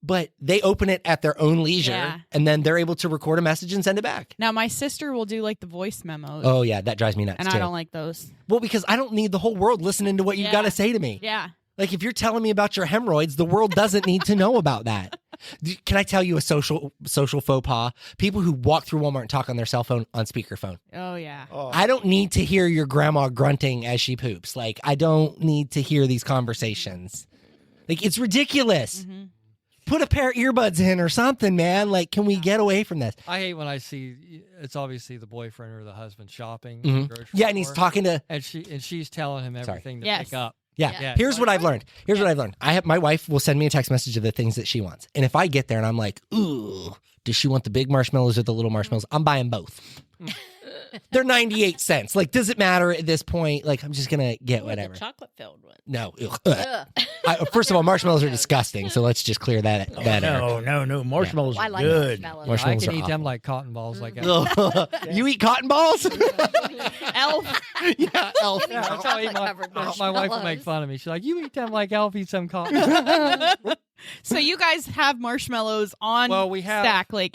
but they open it at their own leisure Yeah. and then they're able to record a message and send it back. Now my sister will do like the voice memos. Oh yeah, that drives me nuts and too. I don't like those. Well, because I don't need the whole world listening to what you Yeah. got to say to me. Yeah. Like if you're telling me about your hemorrhoids, the world doesn't need to know about that. Can I tell you a social faux pas? People who walk through Walmart and talk on their cell phone on speakerphone. Oh yeah. I don't need to hear your grandma grunting as she poops. Like I don't need to hear these conversations. Like it's ridiculous. Mm-hmm. Put a pair of earbuds in or something, man. Like can we get away from this? I hate when I see it's obviously the boyfriend or the husband shopping. Mhm. at the grocery Yeah, and he's store, talking to and she's telling him Sorry. everything to Yes. pick up. Yeah. Yeah. Here's what I've learned. Here's what I've learned. My wife will send me a text message of the things that she wants. And if I get there and I'm like, ooh, does she want the big marshmallows or the little marshmallows? I'm buying both. They're 98 cents. Like, does it matter at this point? Like, I'm just going to get whatever. The chocolate filled one. No. Ugh. Ugh. First of all, marshmallows are disgusting. So let's just clear that out. No. Marshmallows I are like good. marshmallows. I Marshmallows can are eat them awful. like cotton balls. Like You eat cotton balls? Elf. Yeah, elf. Yeah, that's how I eat Chocolate-covered my wife would make marshmallows. fun of me. She's like, "You eat them like Elf eats some cotton." So you guys have marshmallows on Well, we have stack like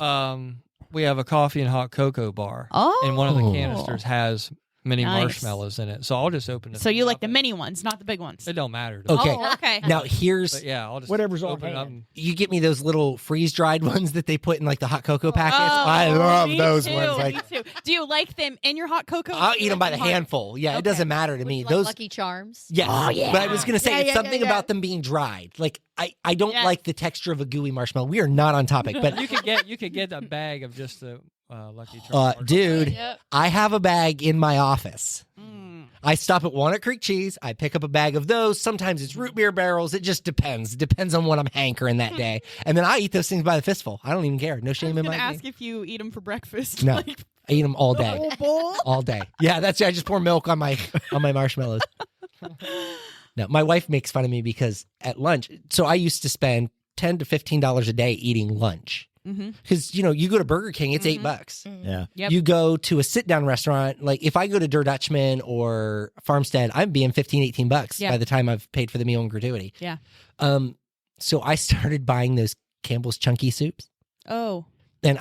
we have a coffee and hot cocoa bar, and one of the canisters has mini Nice. marshmallows in it. So I'll just open it. So you up like the and- mini ones, not the big ones. It don't matter. To Okay. me. Oh, okay. Now, here's But yeah, I'll just Whatever's on open it up. hand. you get me those little freeze dried ones that they put in like the hot cocoa packets. Oh, I love me those too, ones. Like, me too. Do you like them in your hot cocoa? I'll eat them by the Hot- handful. Yeah, it Okay. doesn't matter to Would me. you like Those, Lucky Charms. yes. Oh, yeah. But I was gonna say Yeah, it's yeah, something yeah, yeah. about them being dried. Like I don't Yes. like the texture of a gooey marshmallow. We are not on topic, but you could get a bag of just the Lucky Charms. dude, Yep. I have a bag in my office. Mm. I stop at Walnut Creek Cheese. I pick up a bag of those. Sometimes it's root beer barrels. It just depends. It depends on what I'm hankering that day. And then I eat those things by the fistful. I don't even care. No I shame was in gonna my ask game. if you eat them for breakfast. No. Like, I eat them all day. All day. Yeah, that's I just pour milk on my marshmallows. No, my wife makes fun of me because at lunch, so I used to spend $10 to $15 a day eating lunch. mhm. Because you go to Burger King, it's $8. Yeah. Yep. You go to a sit down restaurant, like if I go to Der Dutchman or Farmstead, I'm being $15, $18 Yeah. by the time I've paid for the meal and gratuity. Yeah. So I started buying those Campbell's chunky soups. Oh. And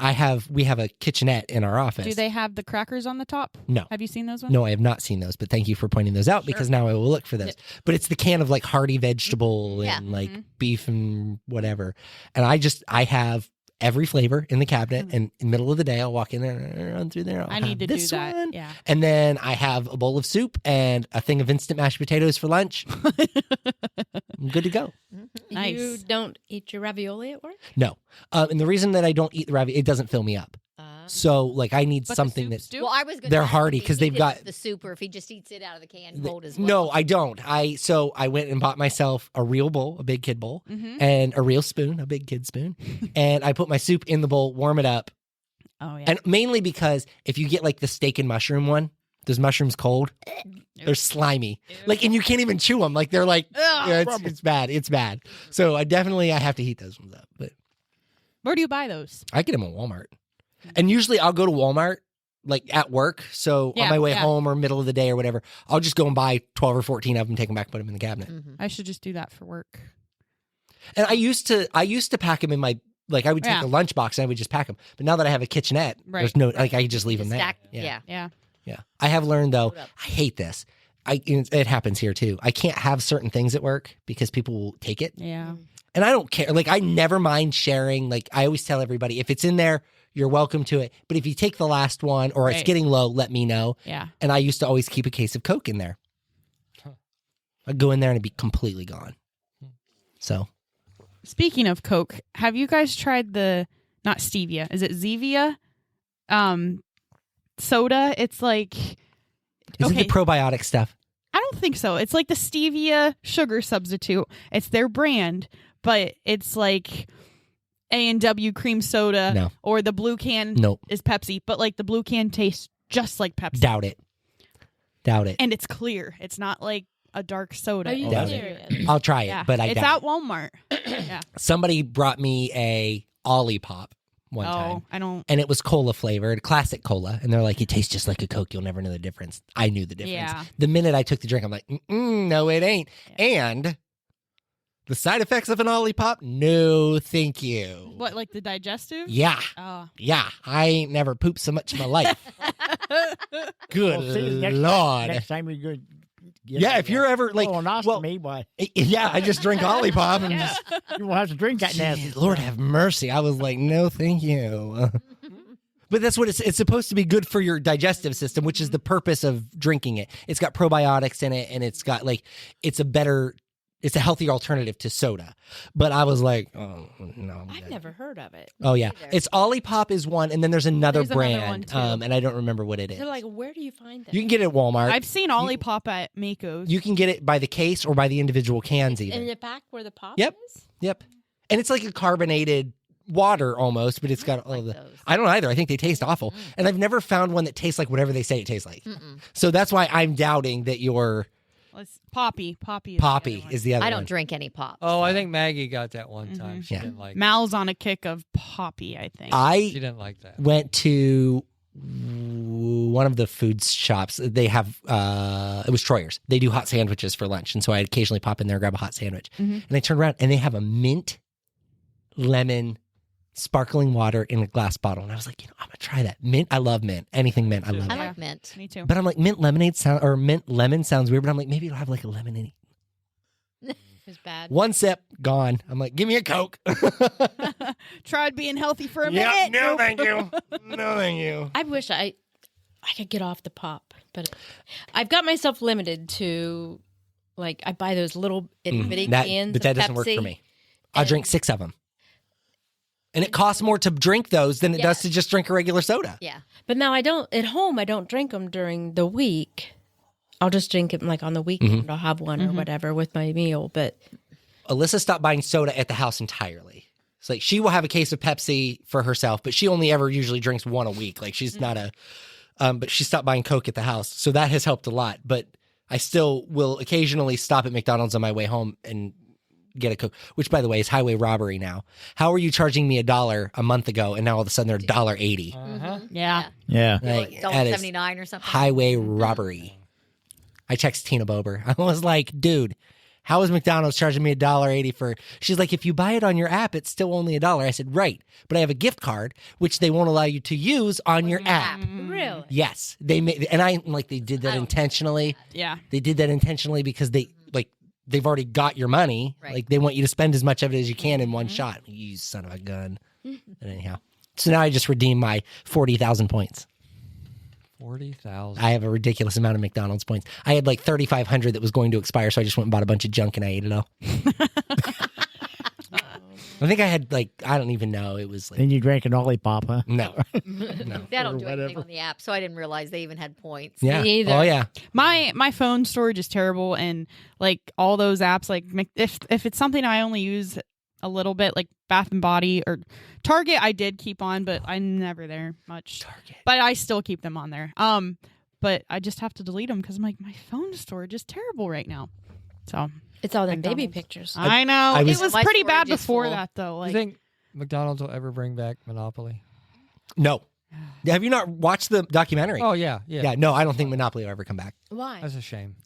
we have a kitchenette in our office. Do they have the crackers on the top? No. Have you seen those ones? No, I have not seen those, but thank you for pointing those out because now I will look for those. But it's the can of like hearty vegetable Yeah. and like beef and whatever. And I have every flavor in the cabinet, and in the middle of the day, I'll walk in there and run through there. I need to do that. One. Yeah. And then I have a bowl of soup and a thing of instant mashed potatoes for lunch. I'm good to go. Nice. You don't eat your ravioli at work? No. And the reason that I don't eat the ravioli, it doesn't fill me up. So like I need But something the that's. soups do? Well, I was going to. They're hearty 'cause they've got- the soup, or if he just eats it out of the can cold as well. No, I don't. So I went and bought myself a real bowl, a big kid bowl, and a real spoon, a big kid spoon, and I put my soup in the bowl, warm it up, Oh yeah. and mainly because if you get like the steak and mushroom one, those mushrooms cold, they're slimy, like, and you can't even chew them. Like they're like, yeah, it's bad. It's bad. So I have to heat those ones up, but Where do you buy those? I get them at Walmart, and usually I'll go to Walmart. Like at work, so on my way home or middle of the day or whatever, I'll just go and buy 12 or 14 of them, take them back, put them in the cabinet. I should just do that for work. And I used to pack them in my, like I would take a lunch box and I would just pack them. But now that I have a kitchenette, there's no, like I could just leave them there. Yeah. Yeah. I have learned though, I hate this. It happens here too. I can't have certain things at work because people will take it. Yeah. And I don't care. Like I never mind sharing. Like I always tell everybody, if it's in there, you're welcome to it. But if you take the last one or it's getting low, let me know. Yeah. And I used to always keep a case of Coke in there. I'd go in there and it'd be completely gone. So. Speaking of Coke, have you guys tried not stevia, is it Zevia? Soda. It's like, Is it the probiotic stuff? I don't think so. It's like the stevia sugar substitute. It's their brand, but it's like A&W cream soda. No. Or the blue can Nope. is Pepsi, but like the blue can tastes just like Pepsi. Doubt it. And it's clear. It's not like a dark soda. Are you Doubt serious? I'll try it, Yeah. but I it's doubt at Walmart. Yeah. Somebody brought me a Ollie Pop one Oh, time. I don't. And it was cola flavored, classic cola. And they're like, it tastes just like a Coke. You'll never know the difference. I knew the difference. Yeah. The minute I took the drink, I'm like, no, it ain't. Yeah. And the side effects of an Ollie Pop? No, thank you. What, like the digestive? Yeah. Oh. Yeah. I ain't never pooped so much in my life. Good Well, see, Lord. Next time we go. Yeah, if you're ever like, colonoscopy, why yeah, I just drink Ollie Pop and just, you won't have to drink that nasty. Jeez, Lord have mercy. I was like, no, thank you. But that's what it's supposed to be good for your digestive system, which is the purpose of drinking it. It's got probiotics in it, and it's got like, it's a healthier alternative to soda. But I was like, oh, no. I've never heard of it. Oh, yeah. Either. It's Ollie Pop is one, and then there's another There's another brand, one, too. and I don't remember what it is. So, like, where do you find that? You can get it at Walmart. I've seen Olipop at Mako's. You can get it by the case or by the individual cans even. in the back where the pop Yep. is? Yep. And it's like a carbonated water almost, but it's got all like the. those. I don't either. I think they taste awful, and I've never found one that tastes like whatever they say it tastes like. So that's why I'm doubting that your Poppy. Poppy is the other I one. don't drink any pop. Oh, I think Maggie got that one time. She Yeah. didn't like. Mal's on a kick of Poppy, I think. She I didn't like that. went to one of the food shops. They have it was Troyer's. They do hot sandwiches for lunch, and so I occasionally pop in there and grab a hot sandwich. And I turn around and they have a mint lemon sparkling water in a glass bottle, and I was like, I'm gonna try that. Mint, I love mint. Anything mint, I love I it. like mint. Me too. But I'm like, mint lemonade mint lemon sounds weird, but I'm like, maybe it'll have like a lemon in it. It's bad. One sip, gone. I'm like, give me a Coke. Tried being healthy for a Yeah, minute. no, Nope. thank you. No, thank you. I wish I could get off the pop, but I've got myself limited to, like, I buy those little itty bitty cans. But that of doesn't work Pepsi. for me. I'll And- drink 6 of them. And it costs more to drink those than it does to just drink a regular soda. Yeah. But now I don't, at home, I don't drink them during the week. I'll just drink them like on the weekend. I'll have one or whatever with my meal. But Alyssa stopped buying soda at the house entirely. It's like she will have a case of Pepsi for herself, but she only ever usually drinks one a week. Like she's not a, but she stopped buying Coke at the house. So that has helped a lot. But I still will occasionally stop at McDonald's on my way home and get a Coke, which by the way is highway robbery now. How are you charging me $1 a month ago and now all of a sudden they're $1.80? Yeah. Yeah. Like, Like that is $1.79 or something. highway robbery. I texted Tina Bober. I was like, dude, How is McDonald's charging me $1.80 for? She's like, if you buy it on your app, it's still only $1. I said, right, but I have a gift card which they won't allow you to use on your app. Really? Yes, they made, and I like they did that intentionally. Yeah. They did that intentionally because they've already got your money. Right. Like they want you to spend as much of it as you can in one shot. You son of a gun. But anyhow, so now I just redeemed my 40,000 points. 40,000. I have a ridiculous amount of McDonald's points. I had like 3,500 that was going to expire, so I just went and bought a bunch of junk and I ate it all. I think I had like, I don't even know. It was like, Then you drank an lollipop, huh? no. They don't do anything on the app, so I didn't realize they even had points. Yeah. Me either. Oh, yeah. My phone storage is terrible, and like all those apps, like if it's something I only use a little bit, like Bath and Body or Target, I did keep on, but I'm never there much. Target. But I still keep them on there. But I just have to delete them because I'm like, my phone storage is terrible right now. So It's all them baby McDonald's. pictures. I know it was My pretty bad storage is before full. that though. Do Like, you think McDonald's will ever bring back Monopoly? No. Have you not watched the documentary? Oh, yeah. Yeah, no, I don't think Monopoly will ever come back. Why? That's a shame.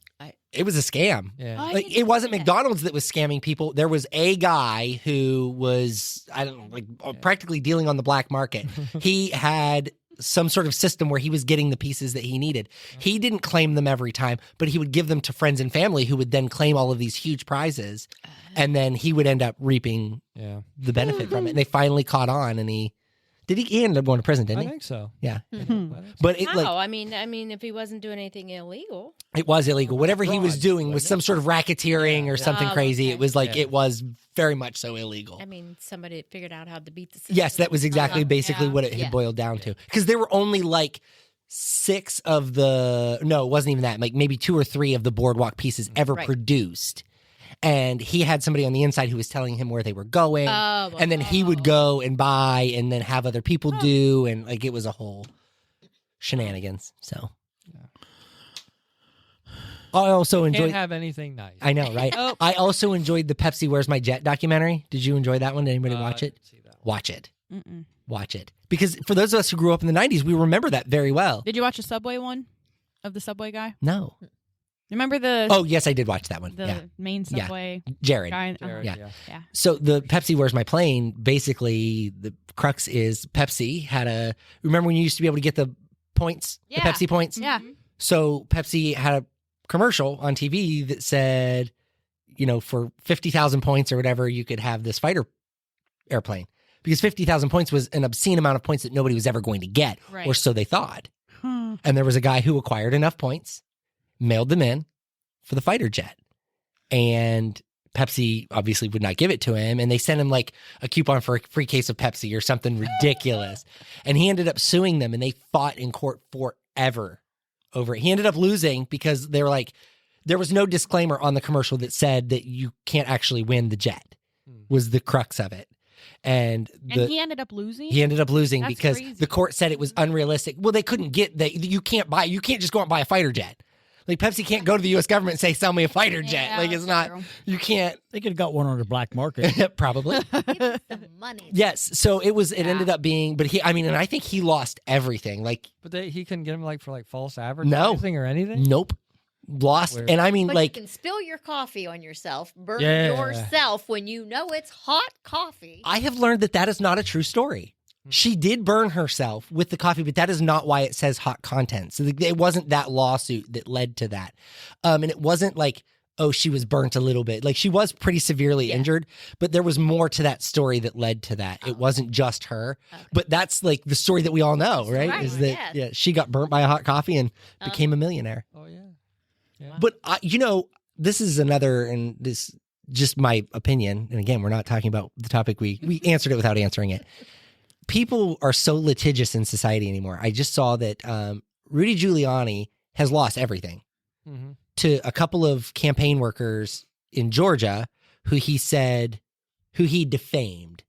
It was a scam. Yeah. I Like didn't it wasn't see that. McDonald's that was scamming people. There was a guy who was, I don't know, like practically dealing on the black market. He had some sort of system where he was getting the pieces that he needed. He didn't claim them every time, but he would give them to friends and family who would then claim all of these huge prizes. And then he would end up reaping Yeah. the benefit from it. And they finally caught on, and he ended up going to prison, didn't I he? think so. Yeah. Mhm. But it How? like I mean, if he wasn't doing anything illegal. it was illegal. Whatever he was Fraud, doing was wasn't some it? sort of racketeering or something Oh, crazy. okay. It was like Yeah. it was very much so illegal. I mean, somebody figured out how to beat the system. Yes, that was exactly basically Yeah. what it Yeah. had boiled down to. Because there were only like 6 of the no, it wasn't even that, like maybe 2 or 3 of the boardwalk pieces ever Right. produced. And he had somebody on the inside who was telling him where they were going. Oh, And then he would go and buy and then have other people do. And like it was a whole shenanigans. So I also Can't enjoyed. have anything nice. I know, right? Oh. I also enjoyed the Pepsi Where's My Jet documentary. Did you enjoy that one? Did anybody watch I it? didn't see that one. Watch it. Mm-mm. Watch it. Because for those of us who grew up in the 90s, we remember that very well. Did you watch the Subway one of the Subway guy? No. Remember the Oh, yes, I did watch that one. the Yeah. main Yeah. Subway Jared. guy? Jared, Yeah. Yeah. So the Pepsi Where's My Plane, basically the crux is Pepsi had a, remember when you used to be able to get the points, Yeah. the Pepsi points? Yeah. So Pepsi had a commercial on TV that said, you know, for 50,000 points or whatever, you could have this fighter airplane. Because 50,000 points was an obscene amount of points that nobody was ever going to get, Right. or so they thought. Huh. And there was a guy who acquired enough points, mailed them in for the fighter jet. And Pepsi obviously would not give it to him. And they sent him like a coupon for a free case of Pepsi or something ridiculous. And he ended up suing them and they fought in court forever over it. He ended up losing because they were like, there was no disclaimer on the commercial that said that you can't actually win the jet, was the crux of it. And And he ended up losing. he ended up losing That's because crazy. the court said it was unrealistic. Well, they couldn't get that. You can't just go out and buy a fighter jet. Like Pepsi can't go to the U.S. government and say, "Sell me a fighter jet." Yeah, Like it's that's not. true. You can't. They could have got one on the black market. Probably. Give us some money. Yes. So it was. It Yeah. ended up being. But he. I mean, and I think he lost everything. Like But he couldn't get him like for like false advertising or anything. nope. Lost. Weird. And I mean, But like you can spill your coffee on yourself, burn Yeah. yourself when you know it's hot coffee. I have learned that is not a true story. She did burn herself with the coffee, but that is not why it says hot content. So it wasn't that lawsuit that led to that. And it wasn't like, oh, she was burnt a little bit. Like she was pretty severely Yeah. injured, but there was more to that story that led to that. It wasn't just her, Okay. but that's like the story that we all know, right? Right, Is that yes. yeah, she got burnt by a hot coffee and became a millionaire. Oh yeah. But you know, this is another, and this just my opinion. And again, we're not talking about the topic. We answered it without answering it. People are so litigious in society anymore. I just saw that Rudy Giuliani has lost everything Mm-hmm. to a couple of campaign workers in Georgia who he defamed.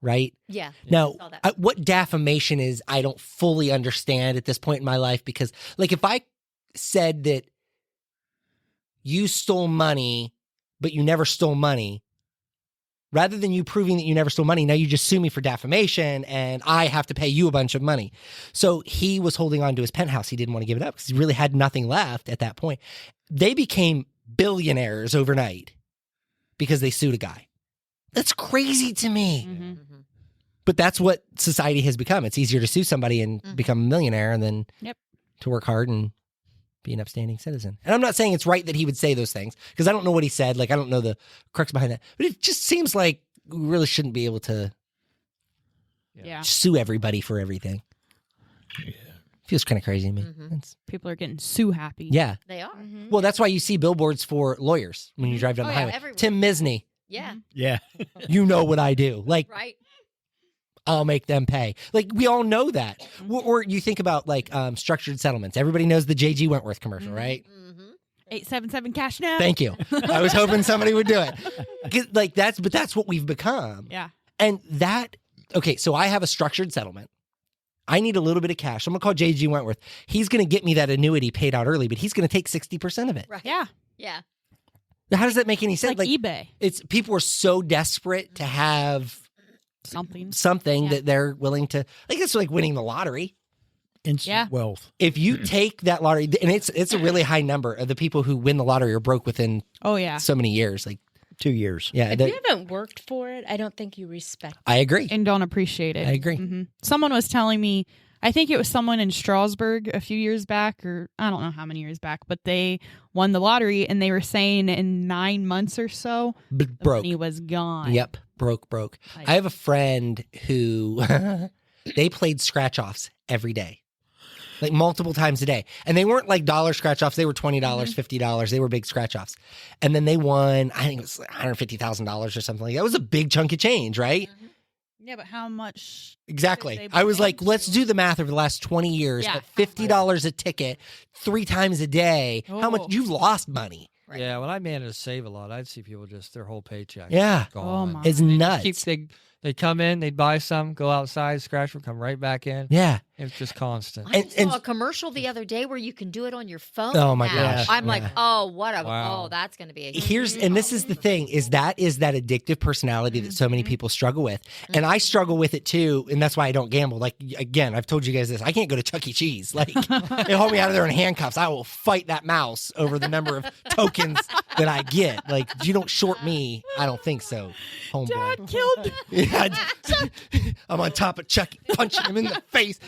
Right Yeah. now, saw that. what defamation is, I don't fully understand at this point in my life because, like, if I said that you stole money, but you never stole money, rather than you proving that you never stole money, now you just sue me for defamation and I have to pay you a bunch of money. So he was holding on to his penthouse. He didn't want to give it up because he really had nothing left at that point. They became billionaires overnight. because they sued a guy. That's crazy to me. Mhm. Mm-hmm. But that's what society has become. It's easier to sue somebody and become a millionaire than Yep. to work hard and be an upstanding citizen. And I'm not saying it's right that he would say those things because I don't know what he said. Like, I don't know the crux behind that. But it just seems like we really shouldn't be able to Yeah. sue everybody for everything. Feels kind of crazy to me. Mhm. It's- People are getting sue happy. yeah. They are. Well, that's why you see billboards for lawyers when you drive down Oh, the yeah, highway. everywhere. Tim Misney, Yeah. Yeah. you know what I do. Like, Right. I'll make them pay. Like, we all know that. Or you think about like structured settlements. Everybody knows the J.G. Wentworth commercial, right? Mm-hmm. 877 cash now. Thank you. I was hoping somebody would do it. 'Cause, like, that's what we've become. Yeah. And that, okay, so I have a structured settlement. I need a little bit of cash. I'm going to call J.G. Wentworth. He's going to get me that annuity paid out early, but he's going to take 60% of it. Right. Yeah. Yeah. How does that make any It's sense? like eBay. It's people are so desperate to have Something. something Yeah. that they're willing to, like, it's like winning the lottery. Instant Yeah. wealth. If you take that lottery, and it's a really high number of the people who win the lottery are broke within Oh, yeah. so many years. Like, 2 years. yeah, If you haven't worked for it, I don't think you respect. I agree. And don't appreciate it. I agree. Someone was telling me, I think it was someone in Strasbourg a few years back, or I don't know how many years back, but they won the lottery and they were saying in 9 months or so, the Broke. money was gone. Yep, broke. Like- I have a friend who they played scratch offs every day, like multiple times a day, and they weren't like dollar scratch offs. They were $20, $50. They were big scratch offs, and then they won. I think it was $150,000 or something like that. It was a big chunk of change, right? Yeah, but how much? Exactly. They I was like, belong let's to. do the math over the last 20 years Yeah. at $50 a ticket, 3 times a day. How much Oh. you've lost money? Right. Yeah, when I managed to save a lot, I'd see people just their whole paycheck. Yeah. Gone. Oh, my. It's nuts. They'd come in, they'd buy some, go outside, scratch them, come right back in. Yeah. It's just constant. I And- saw and- a commercial the other day where you can do it on your phone. Oh, my now. gosh, I'm like, yeah. oh, what a Wow. oh, that's going to be a And this is the thing, is that addictive personality that so many people struggle with. And I struggle with it too, and that's why I don't gamble. Like, again, I've told you guys this. I can't go to Chuck E. Cheese. Like, they hold me out of there in handcuffs. I will fight that mouse over the number of tokens that I get. Like, you don't short me. I don't think so, homeboy. Dad killed. Yeah, I'm on top of Chucky, punching him in the face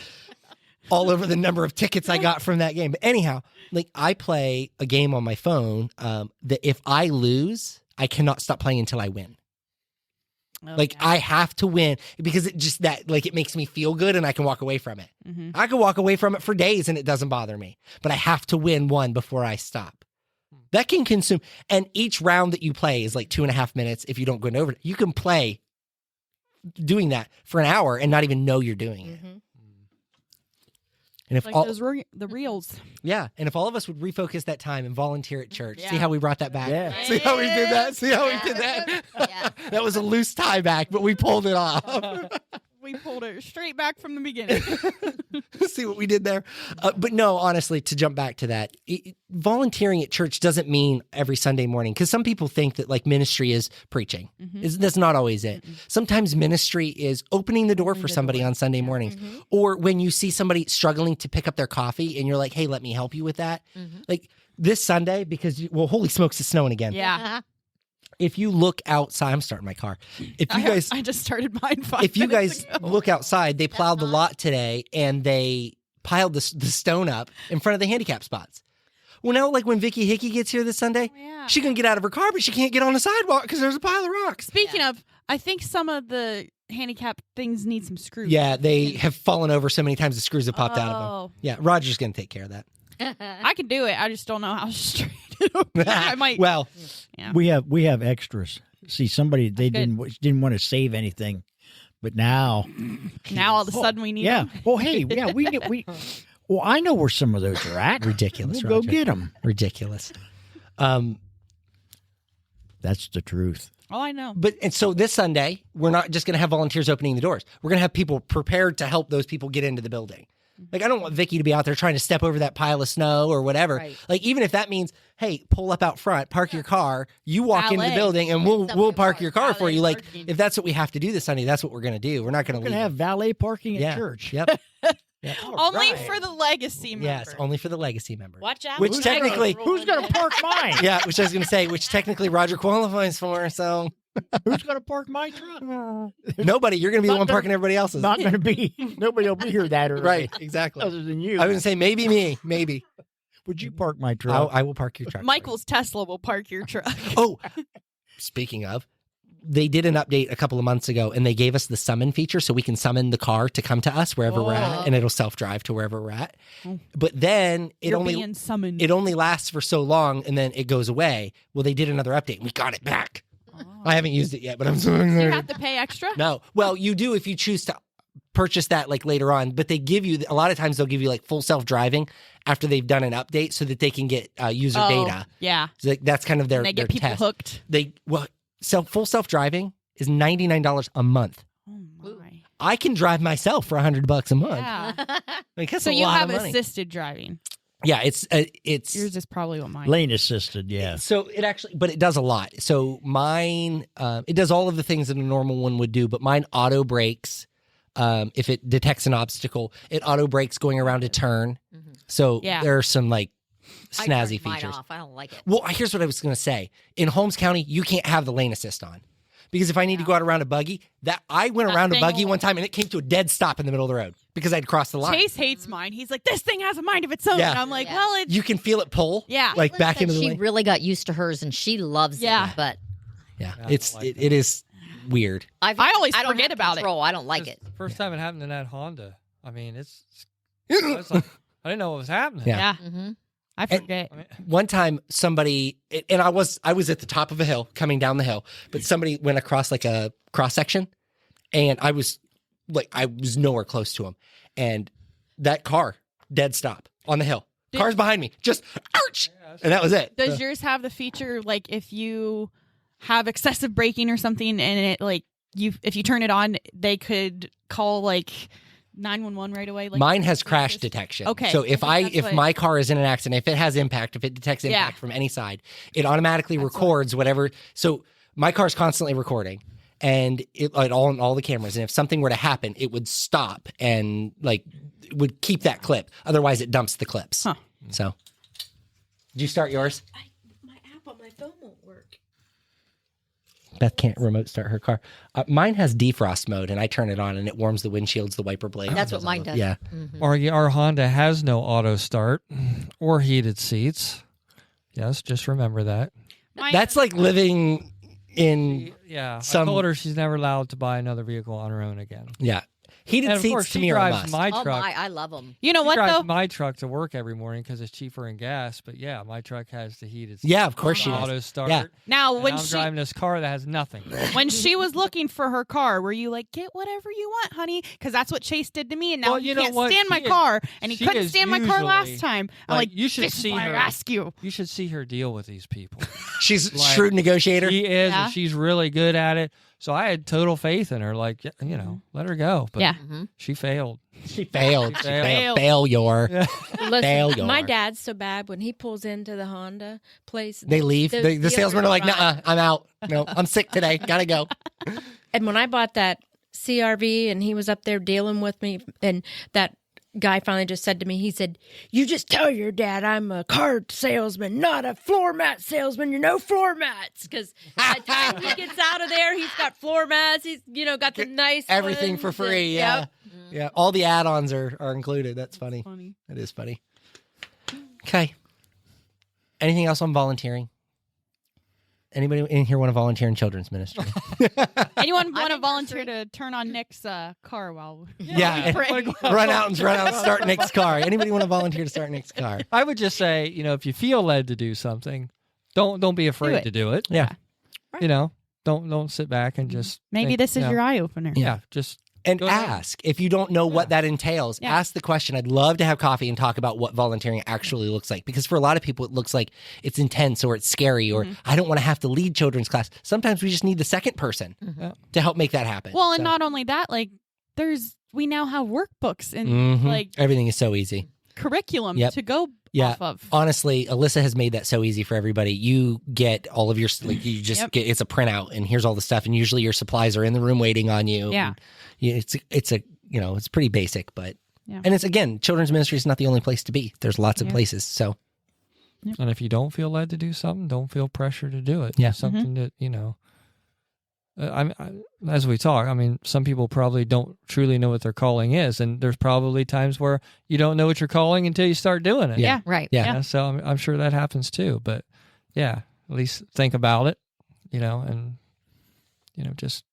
all over the number of tickets I got from that game. But anyhow, like, I play a game on my phone that if I lose, I cannot stop playing until I win. Like, I have to win because it just it makes me feel good and I can walk away from it. I can walk away from it for days and it doesn't bother me, but I have to win one before I stop. That can consume, and each round that you play is like 2.5 minutes. If you don't go over it, you can play doing that for an hour and not even know you're doing it. And if Like all, those the reels. yeah, and if all of us would refocus that time and volunteer at church, see Yeah. how we brought that back? Yeah. See how we did that? See how we did that? Yeah. That was a loose tie back, but we pulled it off. We pulled it straight back from the beginning. See what we did there? But no, honestly, to jump back to that, volunteering at church doesn't mean every Sunday morning, because some people think that like ministry is preaching. That's not always it. Sometimes ministry is opening the door for somebody on Sunday mornings, or when you see somebody struggling to pick up their coffee and you're like, hey, let me help you with that. Like this Sunday, because, holy smokes, it's snowing again. Yeah. If you look outside, I'm starting my car. If you guys... I just started mine 5 If you minutes guys ago. look outside, they plowed the lot today and they piled the stone up in front of the handicap spots. Well, now, like when Vicky Hickey gets here this Sunday, yeah. she can get out of her car, but she can't get on the sidewalk because there's a pile of rocks. Speaking of, I think some of the handicap things need some screws. Yeah, they have fallen over so many times the screws have popped out of them. Oh. Yeah, Roger's going to take care of that. I can do it. I just don't know how straight it will be. I might. Well, yeah. We have extras. See, somebody they Good. didn't want to save anything, but now Now all of a sudden we need. yeah. them. Well, hey, yeah, we. Well, I know where some of those are at. ridiculous, We'll go Roger. get them. Ridiculous. That's the truth. Oh, I know. And so this Sunday, we're not just going to have volunteers opening the doors. We're going to have people prepared to help those people get into the building. Like, I don't want Vicky to be out there trying to step over that pile of snow or whatever. Right. Like, even if that means, hey, pull up out front, park your car, you walk into the Valet. building, and Somebody we'll park park. your car for Valet you. Like, parking. if that's what we have to do this Sunday, that's what we're going to do. We're not going to We're leave. gonna have valet parking yeah. at church. Yep. Only right. for the legacy member. Yes, only for the legacy member. Watch out. Which Who's technically- gonna Who's going to park mine? Yeah, which I was going to say, which technically Roger qualifies for. So Who's going to park my truck? nobody, you're going to be the Not one gonna- parking everybody else's. Not going to be. Nobody will be here that early. Right, exactly. Other than you. I was going to say maybe me, maybe. Would you park my truck? I will park your truck. Michael's Tesla will park your truck. Oh, speaking of, they did an update a couple of months ago, and they gave us the summon feature, so we can summon the car to come to us wherever we're at, Oh. and it'll self-drive to wherever we're at. Oh. But then You're being summoned. it only lasts for so long, and then it goes away. Well, they did another update, and we got it back. I haven't used it yet, but I'm so You excited. have to pay extra? No, well, you do if you choose to purchase that like later on, but they give you a lot of times they'll give you like full self-driving after they've done an update so that they can get user data. Yeah. So that's kind of their And they get their people test. hooked. Full self-driving is $99 a month. Oh my. I can drive myself for $100 a month. Yeah. Like, that's So a you lot have of money. assisted driving. Yeah, it's Yours is probably what mine. Lane assisted, yeah. so it actually, but it does a lot. So mine, it does all of the things that a normal one would do, but mine auto brakes. If it detects an obstacle, it auto brakes going around a turn. So Yeah. there are some like I snazzy turned mine features. off. I don't like it. Well, here's what I was going to say. In Holmes County, you can't have the lane assist on. Because if I need to go out around a buggy, I went That around a thing buggy will- one time and it came to a dead stop in the middle of the road because I'd crossed the line. Chase hates mine. He's like, this thing has a mind of its own. Yeah. And I'm like, Yeah. well, it's. You can feel it pull. Yeah. Like Caitlin back said into the she lane. really got used to hers and she loves Yeah. it. But Yeah, I don't it's like it is weird. I always don't forget have about it. control. I don't like it. First time it happened in that Honda. I mean, I was like, I didn't know what was happening. Yeah. Yeah. Mm-hmm. I forget. I mean, One time somebody and I was at the top of a hill coming down the hill, but somebody went across like a cross section and I was nowhere close to him. And that car, dead stop on the hill. Car's behind me. Just ouch. And that was it. Does yours have the feature like if you have excessive braking or something and it like if you turn it on, they could call like 911 right away? Like Mine has crash detection. Okay. So if I think that's what- my car is in an accident, if it has impact, if it detects impact from any side, it automatically records whatever. So my car's constantly recording, and it all the cameras. And if something were to happen, it would stop and like it would keep that clip. Otherwise, it dumps the clips. Huh. So, did you start yours? My app on my phone won't work. Beth can't remote start her car. Mine has defrost mode, and I turn it on, and it warms the windshields, the wiper blade. That's what mine does. Yeah. our Honda has no auto start or heated seats. Yes, just remember that. Mine- That's like living in Yeah, Some- I told her she's never allowed to buy another vehicle on her own again. heated And of seats course, to she me are a drives must. my Oh truck. my, I love them. You know She what drives though? my truck to work every morning because it's cheaper in gas. But yeah, my truck has the heated. Yeah, of course she does. auto start. Yeah. Now And when I'm she driving this car that has nothing. when she was looking for her car, were you like, get whatever you want, honey? Because that's what Chase did to me, and now Well, he you know can't what? stand my She is- car, and he she couldn't is stand my car last usually- time. I'm like, like, you should this see is why her. I ask you. You should see her deal with these people. She's Like, shrewd negotiator. She is, Yeah. and she's really good at it. So I had total faith in her. Like, let her go. But Yeah. she failed. She failed. She She failed. failed. Failure. Listen, Failure. my dad's so bad when he pulls into the Honda place. They leave. The salesmen are like, owners "Nuh-uh, I'm out. No, I'm sick today. Gotta go." And when I bought that CRV and he was up there dealing with me, and that guy finally just said to me, he said, "You just tell your dad I'm a car salesman, not a floor mat salesman. You know floor mats." Because by the time he gets out of there, he's got floor mats. He's, got the nice Everything ones for and- free. Yeah. Yep. Yeah. All the add-ons are included. That's funny. Funny. That is funny. Okay. Anything else on volunteering? Anybody in here want to volunteer in children's ministry? Anyone want to in volunteer to turn on Nick's car while Yeah. pray? run out and start Nick's car. Anybody want to volunteer to start Nick's car? I would just say, if you feel led to do something, don't be afraid it. to do it. Yeah. Don't sit back and just Maybe think, this is your eye opener. Yeah, just And Go ahead. ask if you don't know what that entails. Yeah. Ask the question. I'd love to have coffee and talk about what volunteering actually looks like, because for a lot of people it looks like it's intense or it's scary or I don't want to have to lead children's class. Sometimes we just need the second person to help make that happen. Well, and So- not only that, like we now have workbooks and Mhm. like everything is so easy. curriculum Yep. to go Yeah. off of. Honestly, Alyssa has made that so easy for everybody. You get all of your you just Yep. get it's a printout and here's all the stuff, and usually your supplies are in the room waiting on you. Yeah. And it's it's pretty basic, but Yeah. And it's, again, children's ministry is not the only place to be. There's lots of Yeah. places. So And if you don't feel led to do something, don't feel pressure to do it. Yeah. Do something that, as we talk, I mean, some people probably don't truly know what their calling is. And there's probably times where you don't know what you're calling until you start doing it. Yeah. Right. Yeah. So I'm sure that happens too. But yeah, at least think about it, and, just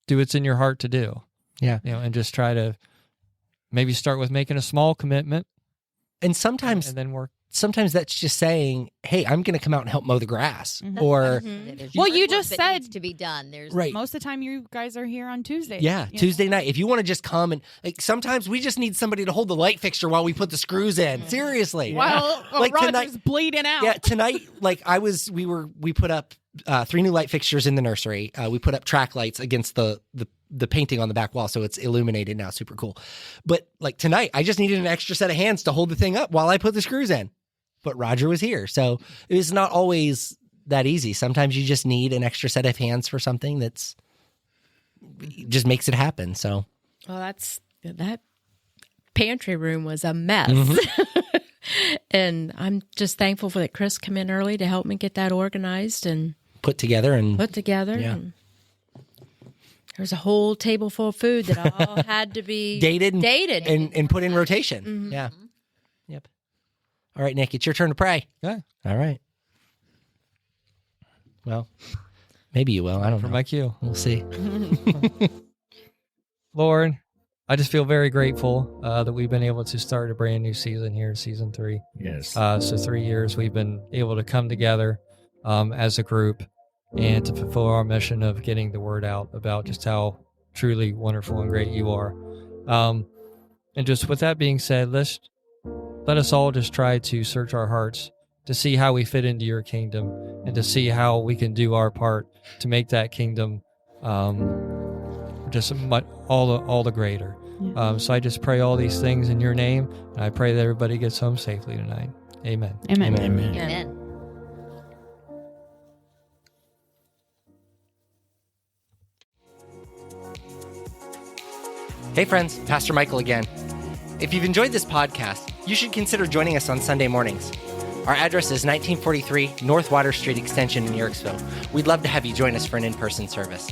do what's in your heart to do. Yeah. And just try to maybe start with making a small commitment and sometimes and then work. sometimes that's just saying, hey, I'm going to come out and help mow the grass. Mhm. Or, There's Well, yard you work just that said- needs to be done. There's right. Most of the time, you guys are here on Tuesday. Yeah, Tuesday night. If you want to just come and, like, sometimes we just need somebody to hold the light fixture while we put the screws in. Seriously. While Like Roger's tonight- bleeding out. Yeah, tonight, like we put up 3 new light fixtures in the nursery. We put up track lights against the painting on the back wall, so it's illuminated now. Super cool. But like tonight, I just needed an extra set of hands to hold the thing up while I put the screws in. But Roger was here, so it's not always that easy. Sometimes you just need an extra set of hands for something that's just makes it happen. So, Well, that pantry room was a mess. Mm-hmm. And I'm just thankful for that Chris come in early to help me get that organized and put together and put together. Yeah. And there's a whole table full of food that all had to be dated and put in rotation. Mhm. Yeah. Yep. All right, Nick, it's your turn to pray. Yeah. All right. Well, maybe you will. I don't For know. my cue. We'll see. Lord, I just feel very grateful that we've been able to start a brand new season here, season 3. Yes. So 3 years we've been able to come together as a group and to fulfill our mission of getting the word out about just how truly wonderful and great you are. And just with that being said, let us all just try to search our hearts to see how we fit into your kingdom and to see how we can do our part to make that kingdom just all the greater. So I just pray all these things in your name, and I pray that everybody gets home safely tonight. Amen. Amen. Amen. Amen. Hey, friends, Pastor Michael again. If you've enjoyed this podcast, you should consider joining us on Sunday mornings. Our address is 1943 North Water Street Extension in Yorksville. We'd love to have you join us for an in-person service.